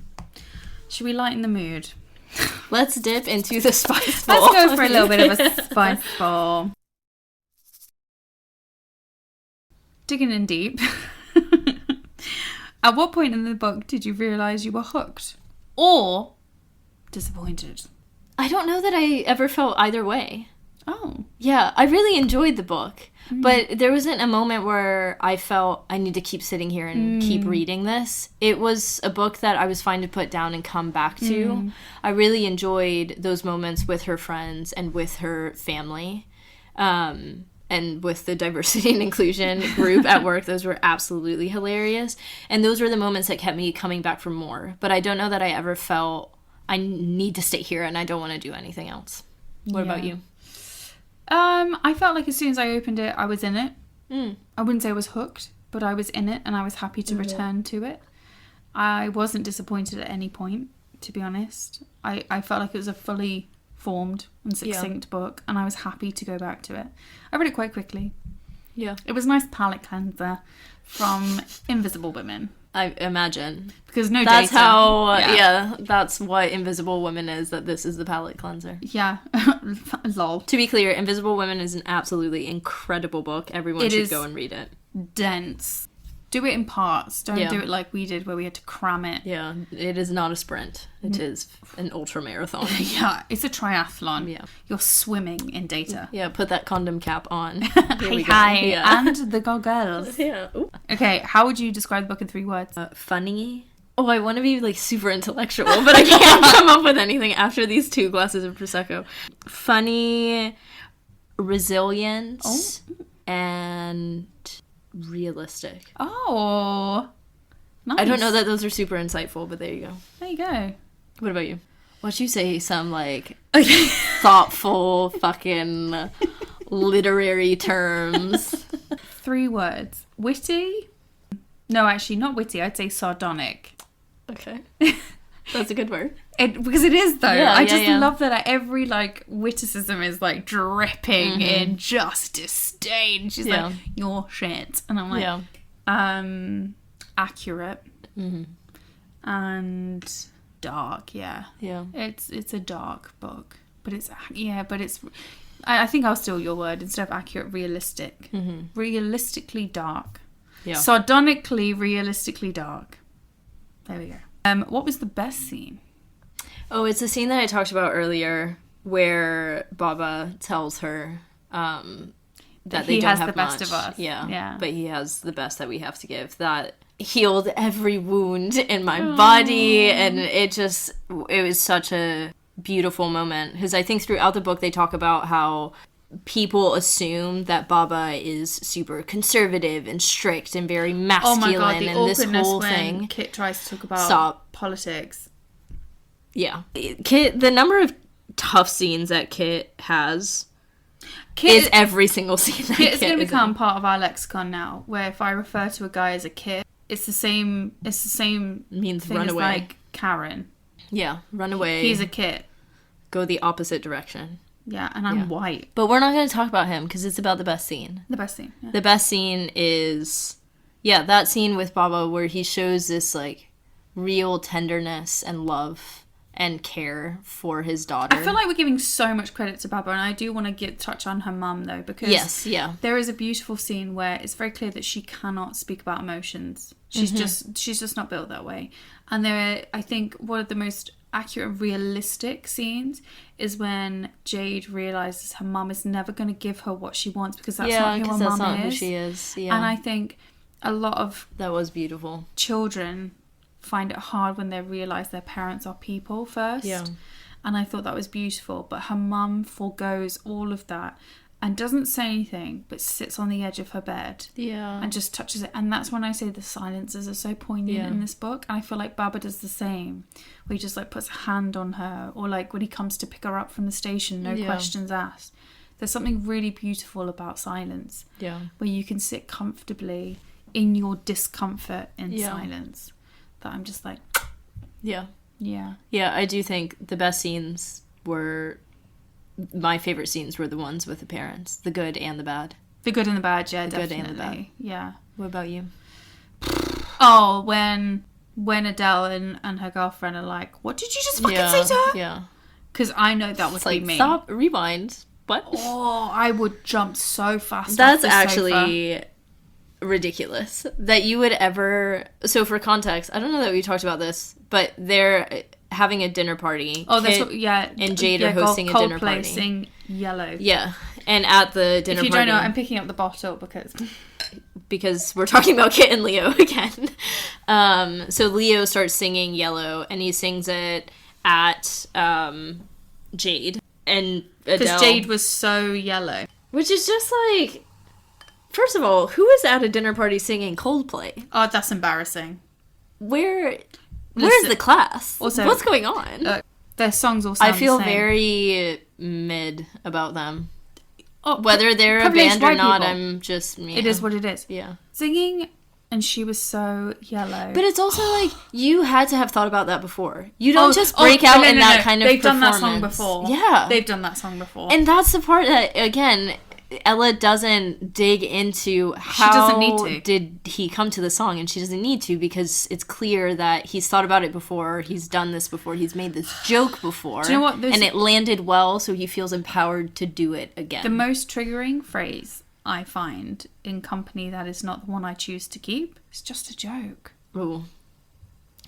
[SPEAKER 2] Should we lighten the mood?
[SPEAKER 1] Let's dip into the spice bowl.
[SPEAKER 2] Let's go for a little bit of a spice bowl. Digging in deep. At what point in the book did you realise you were hooked? Or disappointed?
[SPEAKER 1] I don't know that I ever felt either way.
[SPEAKER 2] Oh.
[SPEAKER 1] Yeah, I really enjoyed the book. But there wasn't a moment where I felt I need to keep sitting here and keep reading this. It was a book that I was fine to put down and come back to. I really enjoyed those moments with her friends and with her family. And with the diversity and inclusion group at work, those were absolutely hilarious. And those were the moments that kept me coming back for more. But I don't know that I ever felt I need to stay here and I don't want to do anything else. What about you?
[SPEAKER 2] I felt like as soon as I opened it, I was in it. I wouldn't say I was hooked, but I was in it and I was happy to return to it. I wasn't disappointed at any point, to be honest. I felt like it was a fully formed and succinct book, and I was happy to go back to it. I read it quite quickly.
[SPEAKER 1] Yeah.
[SPEAKER 2] It was a nice palate cleanser from Invisible Women.
[SPEAKER 1] I imagine.
[SPEAKER 2] Because no
[SPEAKER 1] that's
[SPEAKER 2] data.
[SPEAKER 1] How, that's what Invisible Women is, that this is the palate cleanser.
[SPEAKER 2] Yeah. Lol.
[SPEAKER 1] To be clear, Invisible Women is an absolutely incredible book. Everyone should go and read it.
[SPEAKER 2] Dense. Do it in parts. Don't do it like we did, where we had to cram it.
[SPEAKER 1] Yeah, it is not a sprint. It is an ultra marathon.
[SPEAKER 2] Yeah, it's a triathlon.
[SPEAKER 1] Yeah.
[SPEAKER 2] You're swimming in data.
[SPEAKER 1] Yeah, put that condom cap on.
[SPEAKER 2] Hi. Yeah. And the goggles.
[SPEAKER 1] Yeah. Ooh.
[SPEAKER 2] Okay, how would you describe the book in 3 words?
[SPEAKER 1] Funny. Oh, I want to be like super intellectual, but I can't come up with anything after these 2 glasses of Prosecco. Funny, resilient, and realistic.
[SPEAKER 2] Oh, nice.
[SPEAKER 1] I don't know that those are super insightful, but there you go.
[SPEAKER 2] There you go.
[SPEAKER 1] What about you? What'd you say? Some like thoughtful fucking literary terms.
[SPEAKER 2] 3 words. Witty? No, actually not witty. I'd say sardonic.
[SPEAKER 1] Okay. That's a good word.
[SPEAKER 2] Because it is, though.
[SPEAKER 1] Yeah,
[SPEAKER 2] I just love that every, like, witticism is, like, dripping in just disdain. She's like, you're shit. And I'm like, accurate. And dark, Yeah. It's a dark book. But it's, I think I'll steal your word. Instead of accurate, realistic. Realistically dark. Yeah. Sardonically, realistically dark. There we go. What was the best scene?
[SPEAKER 1] Oh, it's a scene that I talked about earlier where Baba tells her that they don't have
[SPEAKER 2] the best
[SPEAKER 1] much.
[SPEAKER 2] Of us.
[SPEAKER 1] Yeah, but he has the best that we have to give. That healed every wound in my body, and it was such a beautiful moment. Because I think throughout the book they talk about how people assume that Baba is super conservative and strict and very masculine.
[SPEAKER 2] Oh my God, the
[SPEAKER 1] and this whole
[SPEAKER 2] when
[SPEAKER 1] thing.
[SPEAKER 2] Kit tries to talk about politics.
[SPEAKER 1] Yeah. Kit, the number of tough scenes that Kit has is every single scene that
[SPEAKER 2] Kit is going to become part of our lexicon now, where if I refer to a guy as a Kit, it's the same
[SPEAKER 1] means
[SPEAKER 2] thing
[SPEAKER 1] run
[SPEAKER 2] as
[SPEAKER 1] away.
[SPEAKER 2] like Karen.
[SPEAKER 1] Yeah, run away.
[SPEAKER 2] He's a Kit.
[SPEAKER 1] Go the opposite direction.
[SPEAKER 2] Yeah, and I'm white.
[SPEAKER 1] But we're not going to talk about him because it's about the best scene.
[SPEAKER 2] The best scene. Yeah.
[SPEAKER 1] The best scene is, that scene with Baba where he shows this, like, real tenderness and love and care for his daughter.
[SPEAKER 2] I feel like we're giving so much credit to Baba, and I do want to touch on her mum, though, because there is a beautiful scene where it's very clear that she cannot speak about emotions. She's just not built that way. And I think one of the most accurate, realistic scenes is when Jade realizes her mum is never going to give her what she wants because that's not who her mum is.
[SPEAKER 1] Who she is. Yeah.
[SPEAKER 2] And I think a lot of
[SPEAKER 1] that was beautiful.
[SPEAKER 2] Children find it hard when they realize their parents are people first.
[SPEAKER 1] Yeah.
[SPEAKER 2] And I thought that was beautiful. But her mum forgoes all of that and doesn't say anything, but sits on the edge of her bed.
[SPEAKER 1] Yeah.
[SPEAKER 2] And just touches it. And that's when I say the silences are so poignant in this book. And I feel like Baba does the same. Where he just like puts a hand on her. Or like when he comes to pick her up from the station, no questions asked. There's something really beautiful about silence.
[SPEAKER 1] Yeah.
[SPEAKER 2] Where you can sit comfortably in your discomfort in silence. That I'm just like...
[SPEAKER 1] Yeah.
[SPEAKER 2] Yeah.
[SPEAKER 1] Yeah, I do think the best scenes were... My favorite scenes were the ones with the parents. The good and the bad.
[SPEAKER 2] The good and the bad, yeah,
[SPEAKER 1] definitely.
[SPEAKER 2] Good and the bad. Yeah.
[SPEAKER 1] What about you?
[SPEAKER 2] Oh, when Adele and her girlfriend are like, what did you just fucking say to her?
[SPEAKER 1] Yeah.
[SPEAKER 2] Because I know that would be me.
[SPEAKER 1] Stop, rewind. What?
[SPEAKER 2] Oh, I would jump so fast.
[SPEAKER 1] That's actually ridiculous. That you would ever... So for context, I don't know that we talked about this, but they're having a dinner party.
[SPEAKER 2] Oh, that's what... Yeah.
[SPEAKER 1] And Jade are hosting a dinner party.
[SPEAKER 2] Sing Yellow.
[SPEAKER 1] Yeah. And at the dinner party...
[SPEAKER 2] If you don't know, I'm picking up the bottle
[SPEAKER 1] because we're talking about Kit and Leo again. So Leo starts singing Yellow, and he sings it at Jade. And Adele...
[SPEAKER 2] Because Jade was so yellow.
[SPEAKER 1] Which is just like, first of all, who is at a dinner party singing Coldplay?
[SPEAKER 2] Oh, that's embarrassing.
[SPEAKER 1] Where's
[SPEAKER 2] Listen,
[SPEAKER 1] the class?
[SPEAKER 2] also,
[SPEAKER 1] what's going on?
[SPEAKER 2] Their songs all sound
[SPEAKER 1] I feel
[SPEAKER 2] the same.
[SPEAKER 1] very mid about them.
[SPEAKER 2] Oh,
[SPEAKER 1] Whether they're a
[SPEAKER 2] privileged
[SPEAKER 1] band or
[SPEAKER 2] white
[SPEAKER 1] not,
[SPEAKER 2] people.
[SPEAKER 1] I'm just me.
[SPEAKER 2] It is what it is.
[SPEAKER 1] Yeah.
[SPEAKER 2] Singing, and she was so yellow.
[SPEAKER 1] But it's also like, you had to have thought about that before. You don't just break out in that kind of
[SPEAKER 2] They've
[SPEAKER 1] performance.
[SPEAKER 2] done that song before.
[SPEAKER 1] Yeah.
[SPEAKER 2] They've done that song before.
[SPEAKER 1] And that's the part that, again, Ella doesn't dig into how
[SPEAKER 2] doesn't need to.
[SPEAKER 1] did he come to the song, and she doesn't need to, because it's clear that he's thought about it before, he's done this before, he's made this joke before.
[SPEAKER 2] Do you know what?
[SPEAKER 1] And it landed well, so he feels empowered to do it again.
[SPEAKER 2] The most triggering phrase I find in company that is not the one I choose to keep is just a joke.
[SPEAKER 1] Ooh.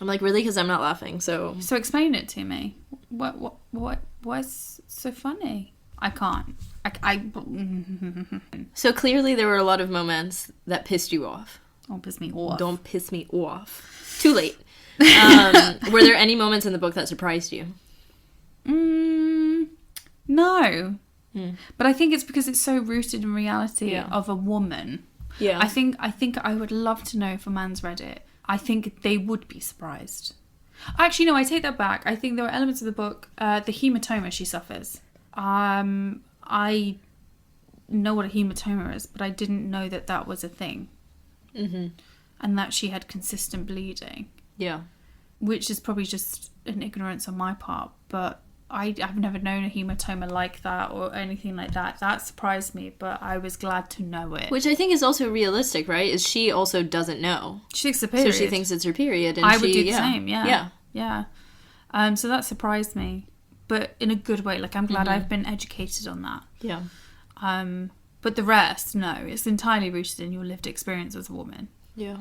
[SPEAKER 1] I'm like, really? Because I'm not laughing, so...
[SPEAKER 2] So explain it to me. What's so funny? I can't.
[SPEAKER 1] So clearly there were a lot of moments that pissed you off.
[SPEAKER 2] Don't piss me off.
[SPEAKER 1] Don't piss me off. Too late. Were there any moments in the book that surprised you?
[SPEAKER 2] No. But I think it's because it's so rooted in reality of a woman.
[SPEAKER 1] Yeah.
[SPEAKER 2] I think I would love to know if a man's read it. I think they would be surprised. Actually, no, I take that back. I think there are elements of the book, the hematoma she suffers. I know what a hematoma is, but I didn't know that that was a thing. Mm-hmm. And that she had consistent bleeding.
[SPEAKER 1] Yeah.
[SPEAKER 2] Which is probably just an ignorance on my part, but I've never known a hematoma like that or anything like that. That surprised me, but I was glad to know it.
[SPEAKER 1] Which I think is also realistic, right? Is she also doesn't know.
[SPEAKER 2] She thinks the period.
[SPEAKER 1] So she thinks it's her period. And
[SPEAKER 2] I would do the same, yeah.
[SPEAKER 1] Yeah.
[SPEAKER 2] So that surprised me, but in a good way. Like, I'm glad I've been educated on that.
[SPEAKER 1] Yeah.
[SPEAKER 2] But the rest, no. It's entirely rooted in your lived experience as a woman.
[SPEAKER 1] Yeah.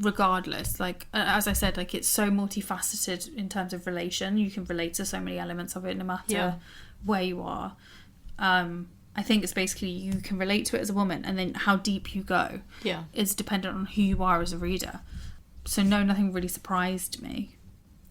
[SPEAKER 2] Regardless, like, as I said, like, it's so multifaceted in terms of relation. You can relate to so many elements of it no matter where you are. I think it's basically you can relate to it as a woman, and then how deep you go is dependent on who you are as a reader. So no, nothing really surprised me.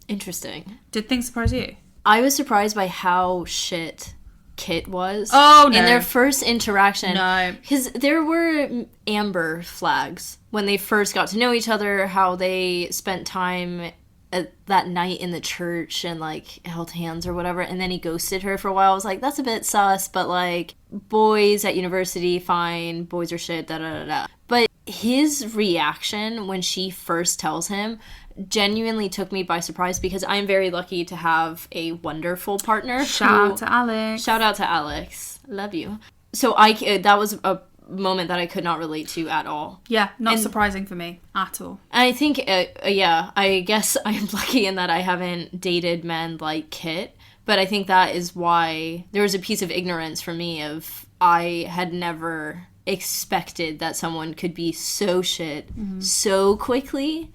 [SPEAKER 1] Interesting.
[SPEAKER 2] Did things surprise you?
[SPEAKER 1] I was surprised by how shit Kit was.
[SPEAKER 2] Oh, no.
[SPEAKER 1] In their first interaction.
[SPEAKER 2] No.
[SPEAKER 1] Because there were amber flags when they first got to know each other, how they spent time that night in the church and, like, held hands or whatever, and then he ghosted her for a while. I was like, that's a bit sus, but, like, boys at university, fine, boys are shit, da-da-da-da. But his reaction when she first tells him genuinely took me by surprise, because I'm very lucky to have a wonderful partner.
[SPEAKER 2] Shout out to Alex.
[SPEAKER 1] Shout out to Alex. Love you. So that was a moment that I could not relate to at all.
[SPEAKER 2] Yeah, not surprising for me at all.
[SPEAKER 1] And I think, I guess I'm lucky in that I haven't dated men like Kit, but I think that is why there was a piece of ignorance for me of I had never expected that someone could be so shit so quickly.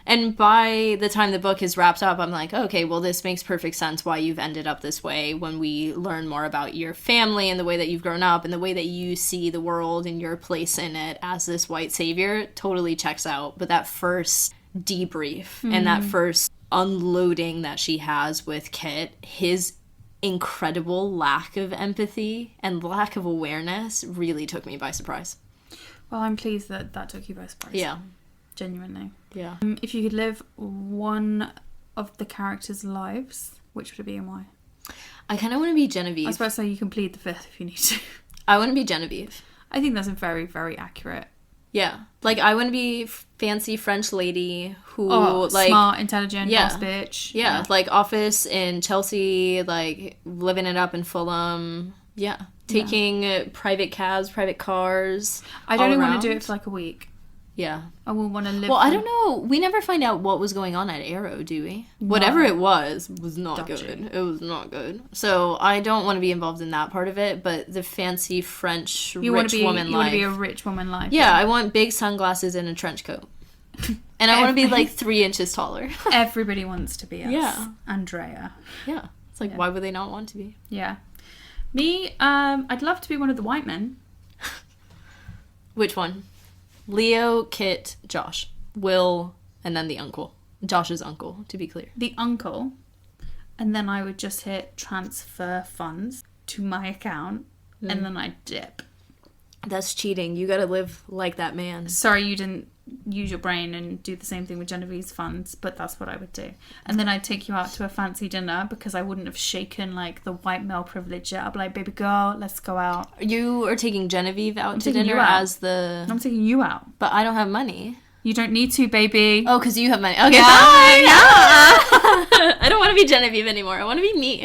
[SPEAKER 1] And by the time the book is wrapped up, I'm like, okay, well, this makes perfect sense why you've ended up this way when we learn more about your family and the way that you've grown up and the way that you see the world and your place in it as this white savior totally checks out. But that first debrief and that first unloading that she has with Kit, his incredible lack of empathy and lack of awareness really took me by surprise.
[SPEAKER 2] Well, I'm pleased that took you by surprise.
[SPEAKER 1] Yeah.
[SPEAKER 2] Genuinely.
[SPEAKER 1] Yeah.
[SPEAKER 2] If you could live one of the characters' lives, which would it be and why?
[SPEAKER 1] I kind of want to be Genevieve.
[SPEAKER 2] I was about to say you can plead the fifth if you need to.
[SPEAKER 1] I want to be Genevieve.
[SPEAKER 2] I think that's a very, very accurate.
[SPEAKER 1] Yeah. Like, I want to be fancy French lady who, like...
[SPEAKER 2] smart, intelligent, boss bitch.
[SPEAKER 1] Yeah. Like, office in Chelsea, like, living it up in Fulham. Yeah. Taking private cabs, private cars.
[SPEAKER 2] I don't even want to do it for, like, a week.
[SPEAKER 1] Yeah.
[SPEAKER 2] I wouldn't want to live...
[SPEAKER 1] Well, I don't know. We never find out what was going on at Arrow, do we? No. Whatever it was not good. It was not good. So I don't want to be involved in that part of it, but the fancy French rich woman life. You
[SPEAKER 2] want to be a rich woman life.
[SPEAKER 1] Yeah, I want big sunglasses and a trench coat. And I want to be like 3 inches taller.
[SPEAKER 2] Everybody wants to be us.
[SPEAKER 1] Yeah.
[SPEAKER 2] Andrea.
[SPEAKER 1] Yeah. It's like, why would they not want to be?
[SPEAKER 2] Yeah. Me, I'd love to be one of the white men.
[SPEAKER 1] Which one? Leo, Kit, Josh, Will, and then the uncle. Josh's uncle, to be clear.
[SPEAKER 2] The uncle. And then I would just hit transfer funds to my account and then I dip.
[SPEAKER 1] That's cheating. You gotta live like that man.
[SPEAKER 2] Sorry you didn't use your brain and do the same thing with Genevieve's funds, but that's what I would do. And then I'd take you out to a fancy dinner because I wouldn't have shaken like the white male privilege yet. I'd be like, baby girl, let's go out.
[SPEAKER 1] You are taking Genevieve out to dinner as the...
[SPEAKER 2] I'm taking you out.
[SPEAKER 1] But I don't have money.
[SPEAKER 2] You don't need to, baby.
[SPEAKER 1] Oh, because you have money. Okay,
[SPEAKER 2] yeah,
[SPEAKER 1] fine. Yeah. I don't want to be Genevieve anymore. I want to be me.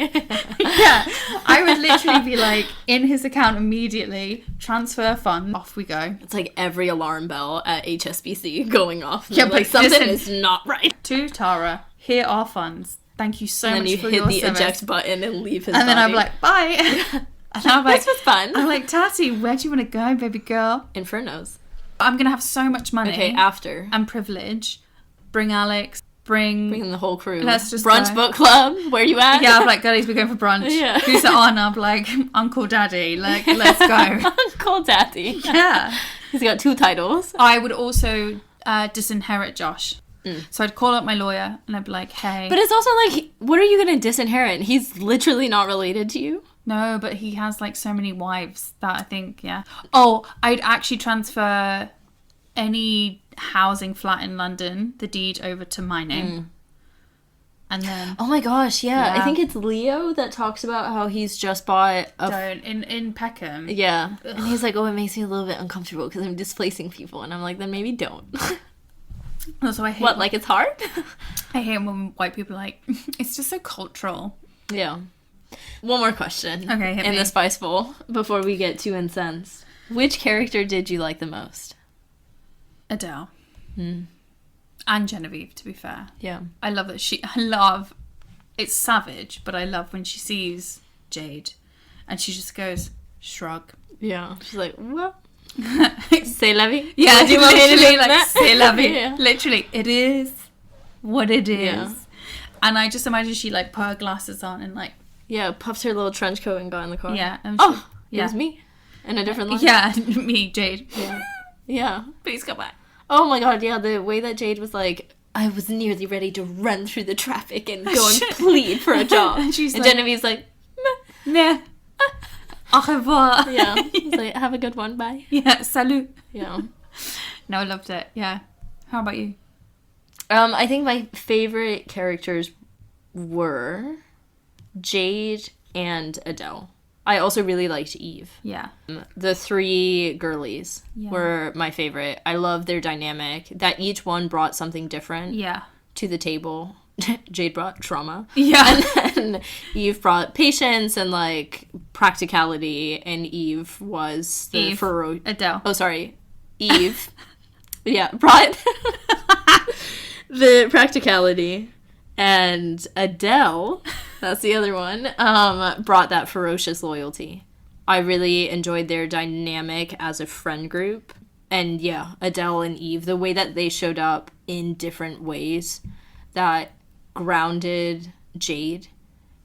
[SPEAKER 2] Yeah. I would literally be like, in his account immediately, transfer fund, off we go.
[SPEAKER 1] It's like every alarm bell at HSBC going off.
[SPEAKER 2] Yeah,
[SPEAKER 1] like
[SPEAKER 2] but
[SPEAKER 1] something is not right.
[SPEAKER 2] To Taragh, here are funds. Thank you so much for your service. And then you hit the
[SPEAKER 1] eject button and leave his body.
[SPEAKER 2] And then I'm like, bye. And I'm like,
[SPEAKER 1] this was fun.
[SPEAKER 2] I'm like, Tati, where do you want to go, baby girl?
[SPEAKER 1] Infernos.
[SPEAKER 2] I'm going to have so much money.
[SPEAKER 1] Okay, after.
[SPEAKER 2] And privilege. Bring Alex. Bring
[SPEAKER 1] the whole crew.
[SPEAKER 2] Let's just
[SPEAKER 1] Brunch book club. Where you at?
[SPEAKER 2] Yeah, I'm like, girlies, we're going for brunch.
[SPEAKER 1] Yeah.
[SPEAKER 2] Who's it on? I'm like, Uncle Daddy. Like, let's go.
[SPEAKER 1] Uncle Daddy.
[SPEAKER 2] Yeah.
[SPEAKER 1] He's got 2 titles.
[SPEAKER 2] I would also disinherit Josh. So I'd call up my lawyer and I'd be like, hey.
[SPEAKER 1] But it's also like, what are you going to disinherit? He's literally not related to you.
[SPEAKER 2] No, but he has like so many wives that I think, yeah. Oh, I'd actually transfer any housing flat in London, the deed over to my name. And then...
[SPEAKER 1] Oh my gosh, yeah. I think it's Leo that talks about how he's just bought
[SPEAKER 2] in Peckham.
[SPEAKER 1] Yeah. Ugh. And he's like, oh, it makes me a little bit uncomfortable because I'm displacing people. And I'm like, then maybe don't.
[SPEAKER 2] Also, I hate
[SPEAKER 1] what, like it's hard?
[SPEAKER 2] I hate when white people are like, it's just so cultural.
[SPEAKER 1] Yeah. One more question.
[SPEAKER 2] Okay, hit me.
[SPEAKER 1] The Spice Bowl before we get too incensed. Which character did you like the most?
[SPEAKER 2] Adele. And Genevieve, to be fair.
[SPEAKER 1] Yeah.
[SPEAKER 2] I love that it's savage, but I love when she sees Jade and she just goes, shrug.
[SPEAKER 1] Yeah. She's like, well, c'est la vie.
[SPEAKER 2] Yeah,
[SPEAKER 1] do you want me to
[SPEAKER 2] literally like, c'est la vie.
[SPEAKER 1] Yeah.
[SPEAKER 2] Literally, it is what it is.
[SPEAKER 1] Yeah.
[SPEAKER 2] And I just imagine she like put her glasses on and like...
[SPEAKER 1] Yeah, puffed her little trench coat and got in the car.
[SPEAKER 2] Yeah. And
[SPEAKER 1] it was me. In a different life.
[SPEAKER 2] Yeah, me, Jade.
[SPEAKER 1] Yeah. Yeah.
[SPEAKER 2] Please come back.
[SPEAKER 1] Oh my god, yeah, the way that Jade was like, I was nearly ready to run through the traffic and go and plead for a job. And
[SPEAKER 2] like,
[SPEAKER 1] Genevieve's like,
[SPEAKER 2] meh. Au revoir.
[SPEAKER 1] Yeah. He's like, have a good one, bye.
[SPEAKER 2] Yeah, salut.
[SPEAKER 1] Yeah.
[SPEAKER 2] No, I loved it. Yeah. How about you?
[SPEAKER 1] I think my favorite characters were Jade and Adele. I also really liked Eve.
[SPEAKER 2] Yeah.
[SPEAKER 1] The 3 girlies were my favorite. I love their dynamic, that each one brought something different to the table. Jade brought trauma.
[SPEAKER 2] Yeah.
[SPEAKER 1] And then Eve brought patience and, like, practicality. And Eve was the...
[SPEAKER 2] Adele.
[SPEAKER 1] Oh, sorry. Eve. Yeah, brought the practicality. And Adele, that's the other one, brought that ferocious loyalty. I really enjoyed their dynamic as a friend group. And yeah, Adele and Eve, the way that they showed up in different ways that grounded Jade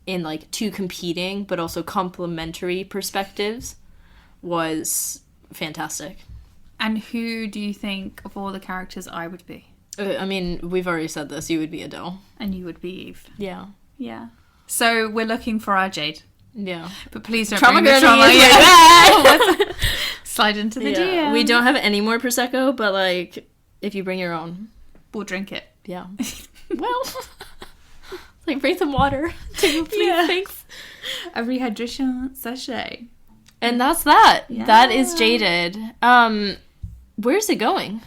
[SPEAKER 1] in like 2 competing but also complementary perspectives was fantastic.
[SPEAKER 2] And who do you think of all the characters I would be?
[SPEAKER 1] I mean, we've already said this. You would be Adele.
[SPEAKER 2] And you would be Eve.
[SPEAKER 1] Yeah.
[SPEAKER 2] Yeah. So we're looking for our Jade.
[SPEAKER 1] Yeah.
[SPEAKER 2] But please don't
[SPEAKER 1] Trauma
[SPEAKER 2] bring the trauma.
[SPEAKER 1] Yeah.
[SPEAKER 2] Slide into the DM.
[SPEAKER 1] We don't have any more Prosecco, but like, if you bring your own,
[SPEAKER 2] we'll drink it.
[SPEAKER 1] Yeah. Well, like bring some water too, please. Thanks.
[SPEAKER 2] A rehydration sachet.
[SPEAKER 1] And that's that. Yeah. That is Jaded. Where's it going?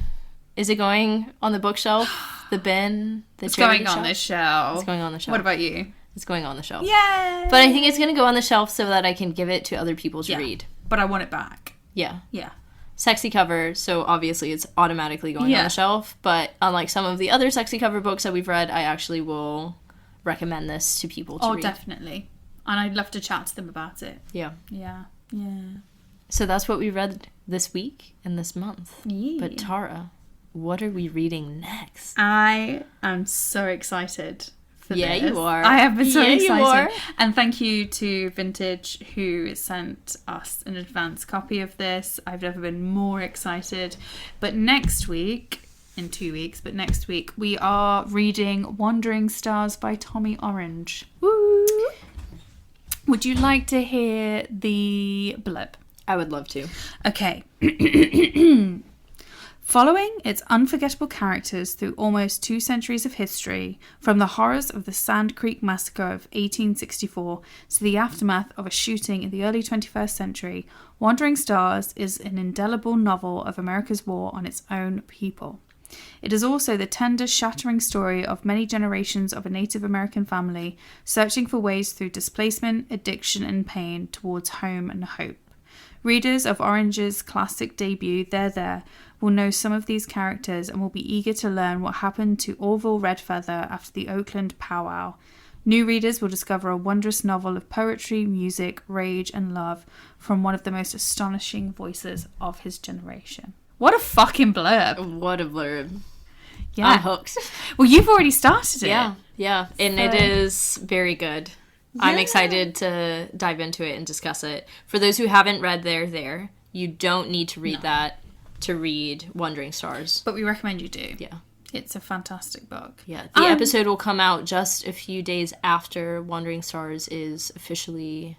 [SPEAKER 1] Is it going on the bookshelf, the bin,
[SPEAKER 2] It's going on the shelf.
[SPEAKER 1] It's going on the shelf.
[SPEAKER 2] What about you?
[SPEAKER 1] It's going on the shelf.
[SPEAKER 2] Yay!
[SPEAKER 1] But I think it's going to go on the shelf so that I can give it to other people to read.
[SPEAKER 2] But I want it back.
[SPEAKER 1] Yeah.
[SPEAKER 2] Yeah.
[SPEAKER 1] Sexy cover, so obviously it's automatically going on the shelf. But unlike some of the other sexy cover books that we've read, I actually will recommend this to people to read. Oh,
[SPEAKER 2] definitely. And I'd love to chat to them about it.
[SPEAKER 1] Yeah.
[SPEAKER 2] Yeah. Yeah.
[SPEAKER 1] So that's what we read this week and this month.
[SPEAKER 2] Yeah.
[SPEAKER 1] But Taragh, what are we reading next?
[SPEAKER 2] I am so excited for this.
[SPEAKER 1] Yeah, you are.
[SPEAKER 2] I have been so excited.
[SPEAKER 1] You are.
[SPEAKER 2] And thank you to Vintage who sent us an advance copy of this. I've never been more excited. But next week, in 2 weeks, but next week, we are reading Wandering Stars by Tommy Orange.
[SPEAKER 1] Woo!
[SPEAKER 2] Would you like to hear the blurb?
[SPEAKER 1] I would love to.
[SPEAKER 2] Okay. Following its unforgettable characters through almost 2 centuries of history, from the horrors of the Sand Creek Massacre of 1864 to the aftermath of a shooting in the early 21st century, Wandering Stars is an indelible novel of America's war on its own people. It is also the tender, shattering story of many generations of a Native American family searching for ways through displacement, addiction, and pain towards home and hope. Readers of Orange's classic debut, There, will know some of these characters and will be eager to learn what happened to Orville Redfeather after the Oakland powwow. New readers will discover a wondrous novel of poetry, music, rage, and love from one of the most astonishing voices of his generation. What a fucking blurb.
[SPEAKER 1] What a blurb.
[SPEAKER 2] Yeah.
[SPEAKER 1] I'm hooked.
[SPEAKER 2] Well, you've already started it.
[SPEAKER 1] Yeah. And it is very good. Yeah. I'm excited to dive into it and discuss it. For those who haven't read There, you don't need to read that to read Wandering Stars.
[SPEAKER 2] But we recommend you do.
[SPEAKER 1] Yeah.
[SPEAKER 2] It's a fantastic book.
[SPEAKER 1] Yeah. The episode will come out just a few days after Wandering Stars is officially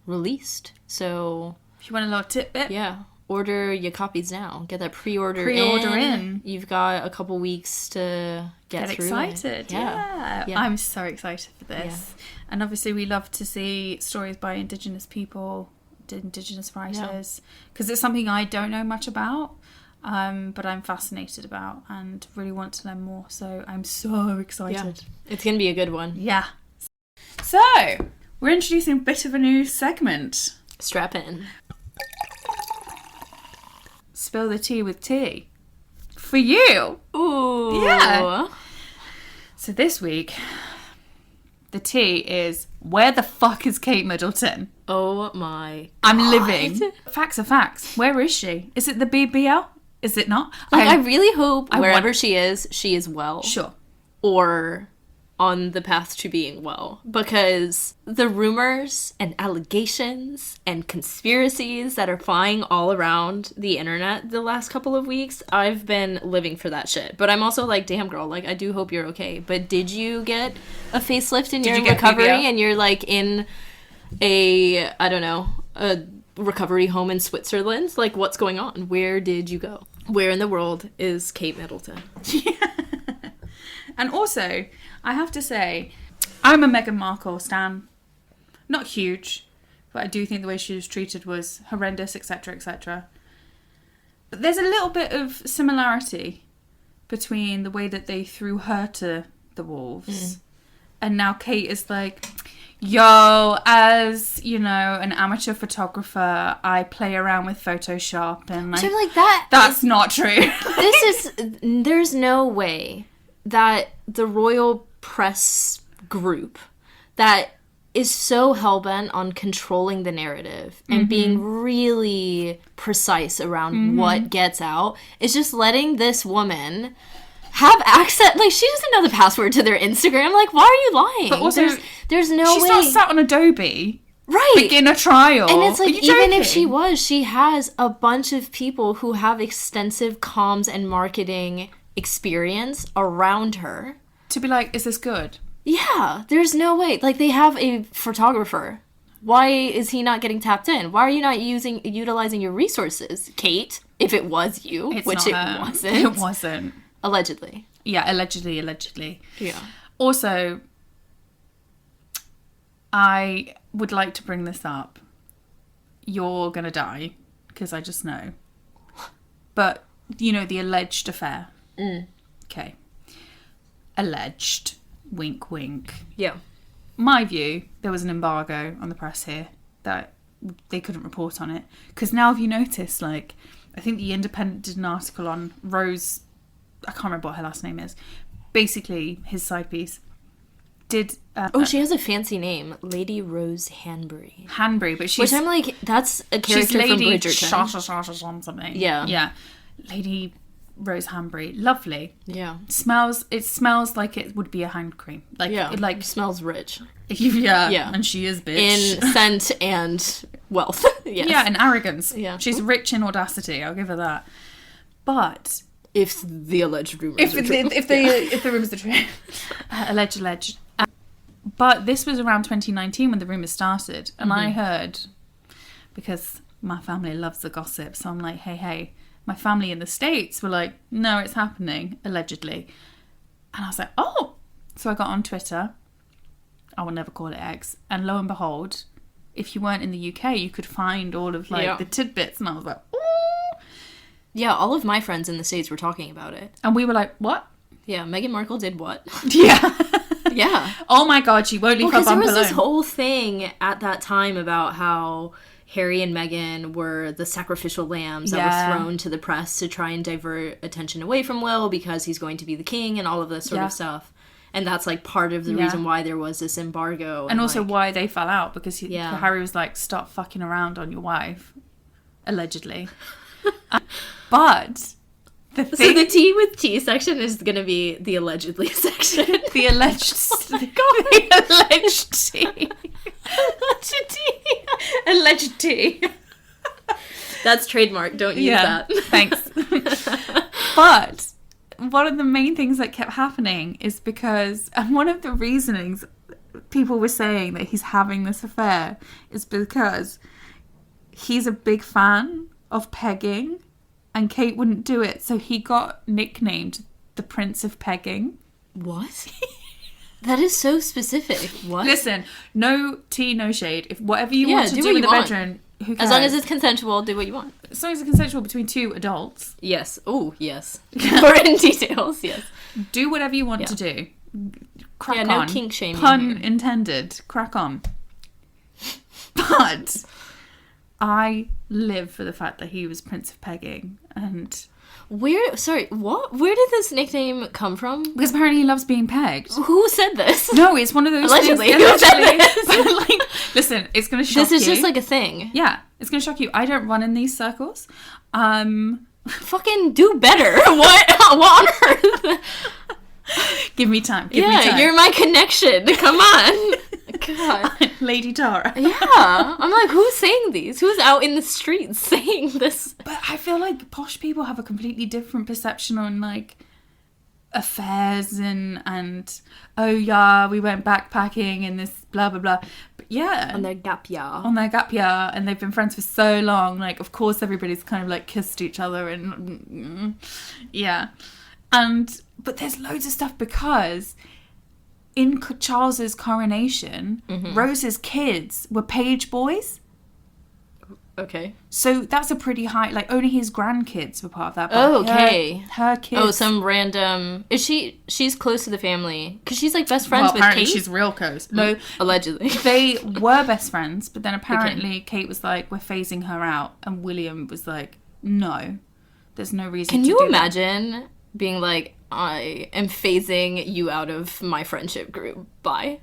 [SPEAKER 1] released. So
[SPEAKER 2] if you want a little tidbit.
[SPEAKER 1] Yeah. Order your copies now. Get that pre-order
[SPEAKER 2] in.
[SPEAKER 1] You've got a couple weeks to get through
[SPEAKER 2] excited.
[SPEAKER 1] It.
[SPEAKER 2] Yeah. I'm so excited for this. Yeah. And obviously we love to see stories by Indigenous people, Indigenous writers, because it's something I don't know much about, but I'm fascinated about and really want to learn more. So I'm so excited.
[SPEAKER 1] Yeah. It's going to be a good one.
[SPEAKER 2] Yeah. So, we're introducing a bit of a new segment.
[SPEAKER 1] Strap in.
[SPEAKER 2] Spill the tea with tea. For you.
[SPEAKER 1] Ooh.
[SPEAKER 2] Yeah. So this week, the tea is, where the fuck is Kate Middleton?
[SPEAKER 1] Oh my God.
[SPEAKER 2] I'm living. Facts are facts. Where is she? Is it the BBL? Is it not?
[SPEAKER 1] I really hope wherever she is well.
[SPEAKER 2] Sure.
[SPEAKER 1] Or on the path to being well, because the rumors and allegations and conspiracies that are flying all around the internet the last couple of weeks, I've been living for that shit. But I'm also like, damn girl, like I do hope you're okay. But did you get a facelift and you're in recovery and you're like in a recovery home in Switzerland? Like, what's going on? Where did you go? Where in the world is Kate Middleton?
[SPEAKER 2] Yeah. And also, I have to say, I'm a Meghan Markle stan. Not huge, but I do think the way she was treated was horrendous, etc., etc. But there's a little bit of similarity between the way that they threw her to the wolves. And now Kate is like, yo, as, you know, an amateur photographer, I play around with Photoshop and like,
[SPEAKER 1] so like
[SPEAKER 2] that's not true.
[SPEAKER 1] There's no way that the royal press group that is so hell-bent on controlling the narrative and being really precise around what gets out is just letting this woman have access. Like, she doesn't know the password to their Instagram. Like, why are you lying?
[SPEAKER 2] But also,
[SPEAKER 1] there's no way.
[SPEAKER 2] She's not sat on Adobe.
[SPEAKER 1] Right.
[SPEAKER 2] Begin a trial.
[SPEAKER 1] And it's like, even if she was, she has a bunch of people who have extensive comms and marketing experience around her.
[SPEAKER 2] To be like, is this good?
[SPEAKER 1] Yeah, there's no way. Like, they have a photographer. Why is he not getting tapped in? Why are you not utilizing your resources, Kate? If it was you, which it wasn't.
[SPEAKER 2] It wasn't.
[SPEAKER 1] Allegedly.
[SPEAKER 2] Yeah, allegedly.
[SPEAKER 1] Yeah.
[SPEAKER 2] Also, I would like to bring this up. You're gonna die, because I just know. But, you know, the alleged affair. Okay. Alleged. Wink, wink.
[SPEAKER 1] Yeah.
[SPEAKER 2] My view, there was an embargo on the press here that they couldn't report on it. Because now, have you noticed, like, I think The Independent did an article on Rose, I can't remember what her last name is. Basically, his side piece.
[SPEAKER 1] She has a fancy name. Lady Rose Hanbury.
[SPEAKER 2] Hanbury, but she's...
[SPEAKER 1] Which I'm like, that's a character from Bridgerton.
[SPEAKER 2] Something.
[SPEAKER 1] Yeah.
[SPEAKER 2] Yeah. Lady Rose Hanbury. Lovely.
[SPEAKER 1] Yeah.
[SPEAKER 2] It smells like it would be a hand cream. Like,
[SPEAKER 1] yeah.
[SPEAKER 2] It like
[SPEAKER 1] smells rich.
[SPEAKER 2] Yeah. And she is bitch.
[SPEAKER 1] In scent and wealth. Yes.
[SPEAKER 2] Yeah, and arrogance.
[SPEAKER 1] Yeah.
[SPEAKER 2] She's rich in audacity. I'll give her that. But...
[SPEAKER 1] If the alleged rumors are true.
[SPEAKER 2] If the rumors are true. Alleged. But this was around 2019 when the rumours started. And I heard, because my family loves the gossip, so I'm like, hey, my family in the States were like, no, it's happening, allegedly. And I was like, oh. So I got on Twitter. I will never call it X. And lo and behold, if you weren't in the UK, you could find all of the tidbits. And I was like, ooh.
[SPEAKER 1] Yeah, all of my friends in the States were talking about it.
[SPEAKER 2] And we were like, what?
[SPEAKER 1] Yeah, Meghan Markle did what?
[SPEAKER 2] Yeah.
[SPEAKER 1] Yeah.
[SPEAKER 2] Oh my God, she won't leave her bump alone.
[SPEAKER 1] Because there was this whole thing at that time about how Harry and Meghan were the sacrificial lambs that were thrown to the press to try and divert attention away from Will because he's going to be the king and all of this sort of stuff. And that's, like, part of the reason why there was this embargo.
[SPEAKER 2] And also why they fell out, because Harry was like, stop fucking around on your wife. Allegedly. But... So
[SPEAKER 1] the tea with tea section is going to be the allegedly section.
[SPEAKER 2] The alleged...
[SPEAKER 1] Oh my God.
[SPEAKER 2] The alleged tea.
[SPEAKER 1] Alleged tea. Alleged tea. That's trademark. Don't use that.
[SPEAKER 2] Thanks. But one of the main things that kept happening is because... And one of the reasonings people were saying that he's having this affair is because he's a big fan of pegging. And Kate wouldn't do it, so he got nicknamed the Prince of Pegging.
[SPEAKER 1] What? That is so specific. What?
[SPEAKER 2] Listen, no tea, no shade. If whatever you want to do in the bedroom, who cares?
[SPEAKER 1] As long as it's consensual, do what you want.
[SPEAKER 2] As long as it's consensual between two adults.
[SPEAKER 1] Yes. Oh, yes. Or in details, yes.
[SPEAKER 2] Do whatever you want to do. Crack on.
[SPEAKER 1] No kink shaming.
[SPEAKER 2] Pun intended. Crack on. But... I live for the fact that he was Prince of Pegging, and...
[SPEAKER 1] Sorry, what? Where did this nickname come from?
[SPEAKER 2] Because apparently he loves being pegged.
[SPEAKER 1] Who said this?
[SPEAKER 2] No, it's one of those
[SPEAKER 1] Allegedly.
[SPEAKER 2] things...
[SPEAKER 1] Who said this?
[SPEAKER 2] But, like, listen, it's going to shock you.
[SPEAKER 1] This is just like a thing.
[SPEAKER 2] Yeah, it's going to shock you. I don't run in these circles.
[SPEAKER 1] Fucking do better. What on earth?
[SPEAKER 2] Give me time. Give me time.
[SPEAKER 1] You're my connection. Come on. God.
[SPEAKER 2] Lady Taragh.
[SPEAKER 1] Yeah. I'm like, who's saying these? Who's out in the streets saying this?
[SPEAKER 2] But I feel like posh people have a completely different perception on, like, affairs and oh, yeah, we went backpacking and this blah, blah, blah. But yeah.
[SPEAKER 1] On their gap year.
[SPEAKER 2] And they've been friends for so long. Like, of course, everybody's kind of, like, kissed each other and... Yeah. But there's loads of stuff because... In Charles's coronation, Rose's kids were page boys.
[SPEAKER 1] Okay.
[SPEAKER 2] So that's a pretty high... Like, only his grandkids were part of that.
[SPEAKER 1] Oh, okay.
[SPEAKER 2] Her kids...
[SPEAKER 1] Oh, some random... She's close to the family? Because she's, like, best friends with
[SPEAKER 2] apparently
[SPEAKER 1] Kate?
[SPEAKER 2] She's real close.
[SPEAKER 1] No, allegedly.
[SPEAKER 2] They were best friends, but then apparently Kate was like, we're phasing her out. And William was like, no, there's no reason to do that.
[SPEAKER 1] Can you imagine being like... I am phasing you out of my friendship group. Bye.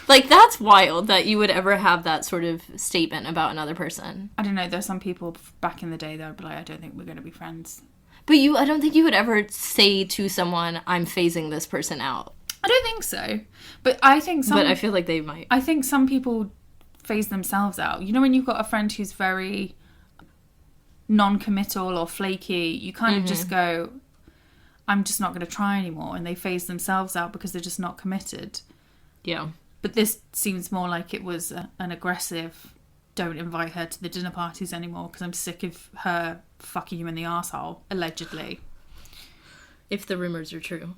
[SPEAKER 1] Like, that's wild that you would ever have that sort of statement about another person.
[SPEAKER 2] I don't know. There's some people back in the day that would be like, I don't think we're going to be friends.
[SPEAKER 1] But I don't think you would ever say to someone, I'm phasing this person out.
[SPEAKER 2] I don't think so. But I think
[SPEAKER 1] But I feel like they might.
[SPEAKER 2] I think some people phase themselves out. You know, when you've got a friend who's very non-committal or flaky, you kind of just go... I'm just not going to try anymore. And they phase themselves out because they're just not committed.
[SPEAKER 1] Yeah.
[SPEAKER 2] But this seems more like it was an aggressive, don't invite her to the dinner parties anymore because I'm sick of her fucking you in the arsehole, allegedly.
[SPEAKER 1] If the rumours are true.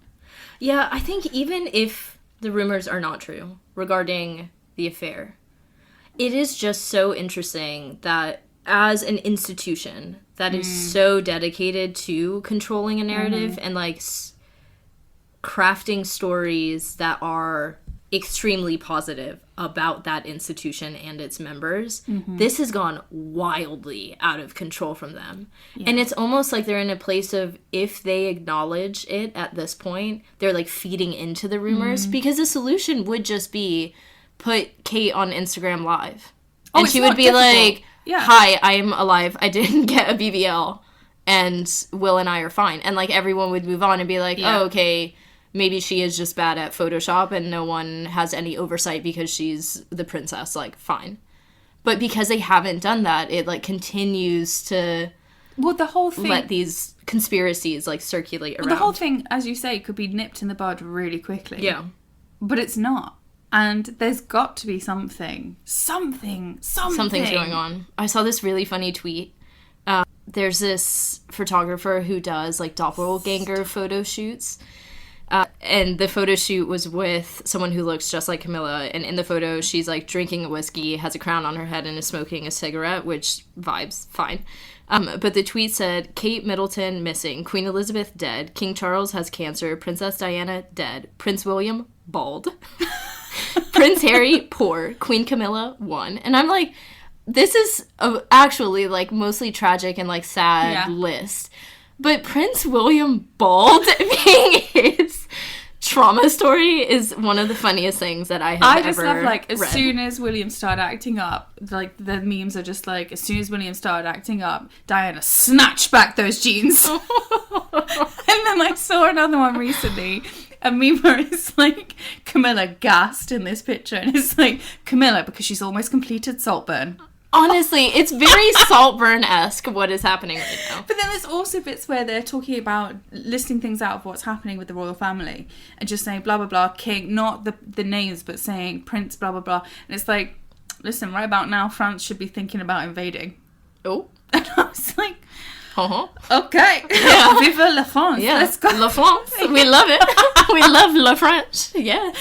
[SPEAKER 1] Yeah, I think even if the rumours are not true regarding the affair, it is just so interesting that as an institution that is so dedicated to controlling a narrative and like crafting stories that are extremely positive about that institution and its members, this has gone wildly out of control from them. Yeah. And it's almost like they're in a place of, if they acknowledge it at this point, they're like feeding into the rumors, because the solution would just be put Kate on Instagram Live. And she would be like, hi, I am alive. I didn't get a BBL. And Will and I are fine. And, like, everyone would move on and be like, oh, okay, maybe she is just bad at Photoshop and no one has any oversight because she's the princess. Like, fine. But because they haven't done that, it, like, continues to
[SPEAKER 2] the whole thing,
[SPEAKER 1] let these conspiracies, like, circulate around.
[SPEAKER 2] The whole thing, as you say, could be nipped in the bud really quickly.
[SPEAKER 1] Yeah.
[SPEAKER 2] But it's not. And there's got to be something.
[SPEAKER 1] Something's going on. I saw this really funny tweet. There's this photographer who does like doppelganger photo shoots. And the photo shoot was with someone who looks just like Camilla. And in the photo, she's like drinking a whiskey, has a crown on her head, and is smoking a cigarette, which vibes fine. But the tweet said, Kate Middleton missing, Queen Elizabeth dead, King Charles has cancer, Princess Diana dead, Prince William bald, Prince Harry poor, Queen Camilla won. And I'm like, this is actually like mostly tragic and like sad list. But Prince William bald being his trauma story is one of the funniest things that I have ever
[SPEAKER 2] I just love, like, as
[SPEAKER 1] read.
[SPEAKER 2] soon as William started acting up, like, the memes are just like, as soon as William started acting up, Diana snatched back those jeans. And then I saw another one recently, a meme where it's like Camilla gassed in this picture, and it's like Camilla because she's almost completed Saltburn.
[SPEAKER 1] Honestly, it's very Saltburn-esque what is happening right now.
[SPEAKER 2] But then there's also bits where they're talking about listing things out of what's happening with the royal family and just saying blah, blah, blah, king, not the names, but saying prince, blah, blah, blah. And it's like, listen, right about now, France should be thinking about invading.
[SPEAKER 1] Oh.
[SPEAKER 2] And I was like,
[SPEAKER 1] Yeah.
[SPEAKER 2] okay. Vive la France.
[SPEAKER 1] Yeah.
[SPEAKER 2] Let's go.
[SPEAKER 1] La France. We love it. We love La French. Yeah.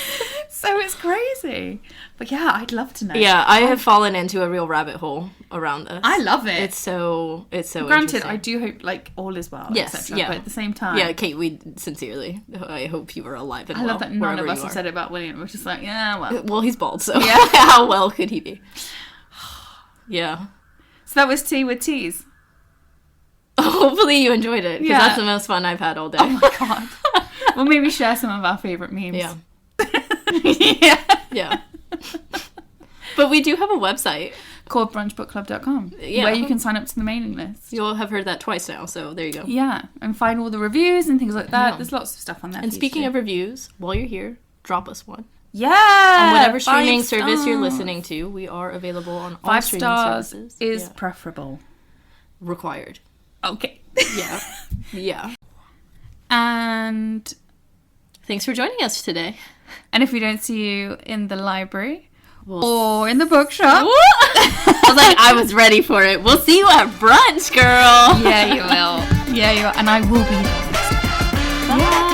[SPEAKER 2] So it's crazy. But yeah, I'd love to know.
[SPEAKER 1] Yeah, I have fallen into a real rabbit hole around this.
[SPEAKER 2] I love it.
[SPEAKER 1] It's so
[SPEAKER 2] Granted,
[SPEAKER 1] interesting.
[SPEAKER 2] I do hope, like, all is well,
[SPEAKER 1] Yes,
[SPEAKER 2] etc.
[SPEAKER 1] yeah.
[SPEAKER 2] But at the same time...
[SPEAKER 1] Yeah, Kate, we sincerely, I hope you are alive and
[SPEAKER 2] I
[SPEAKER 1] well.
[SPEAKER 2] love that none of
[SPEAKER 1] wherever
[SPEAKER 2] us
[SPEAKER 1] you
[SPEAKER 2] have
[SPEAKER 1] are.
[SPEAKER 2] said it about William. We're just like, yeah, well.
[SPEAKER 1] Well, he's bald, so
[SPEAKER 2] Yeah.
[SPEAKER 1] how well could he be? Yeah.
[SPEAKER 2] So that was Tea with Teas.
[SPEAKER 1] Hopefully you enjoyed it, because
[SPEAKER 2] Yeah.
[SPEAKER 1] that's the most fun I've had all day.
[SPEAKER 2] Oh my god. We'll maybe share some of our favourite memes.
[SPEAKER 1] Yeah.
[SPEAKER 2] Yeah.
[SPEAKER 1] Yeah. But we do have a website.
[SPEAKER 2] Called brunchbookclub.com.
[SPEAKER 1] Yeah.
[SPEAKER 2] Where you can sign up to the mailing list.
[SPEAKER 1] You'll have heard that twice now, so there you go.
[SPEAKER 2] Yeah. And find all the reviews and things like that.
[SPEAKER 1] Yeah.
[SPEAKER 2] There's lots of stuff on there.
[SPEAKER 1] And speaking of reviews, while you're here, drop us one.
[SPEAKER 2] Yeah.
[SPEAKER 1] On whatever streaming
[SPEAKER 2] 5
[SPEAKER 1] service you're
[SPEAKER 2] stars.
[SPEAKER 1] listening to, we are available on all
[SPEAKER 2] 5
[SPEAKER 1] streaming
[SPEAKER 2] stars
[SPEAKER 1] services.
[SPEAKER 2] is
[SPEAKER 1] Yeah.
[SPEAKER 2] preferable.
[SPEAKER 1] Required.
[SPEAKER 2] Okay.
[SPEAKER 1] Yeah. Yeah.
[SPEAKER 2] And
[SPEAKER 1] Thanks for joining us today.
[SPEAKER 2] if we don't see you in the library
[SPEAKER 1] We'll
[SPEAKER 2] or in the bookshop.
[SPEAKER 1] I was like, I was ready for it. We'll see you at brunch, girl.
[SPEAKER 2] Yeah, you will. Yeah, you will. And I will be there.
[SPEAKER 1] Bye.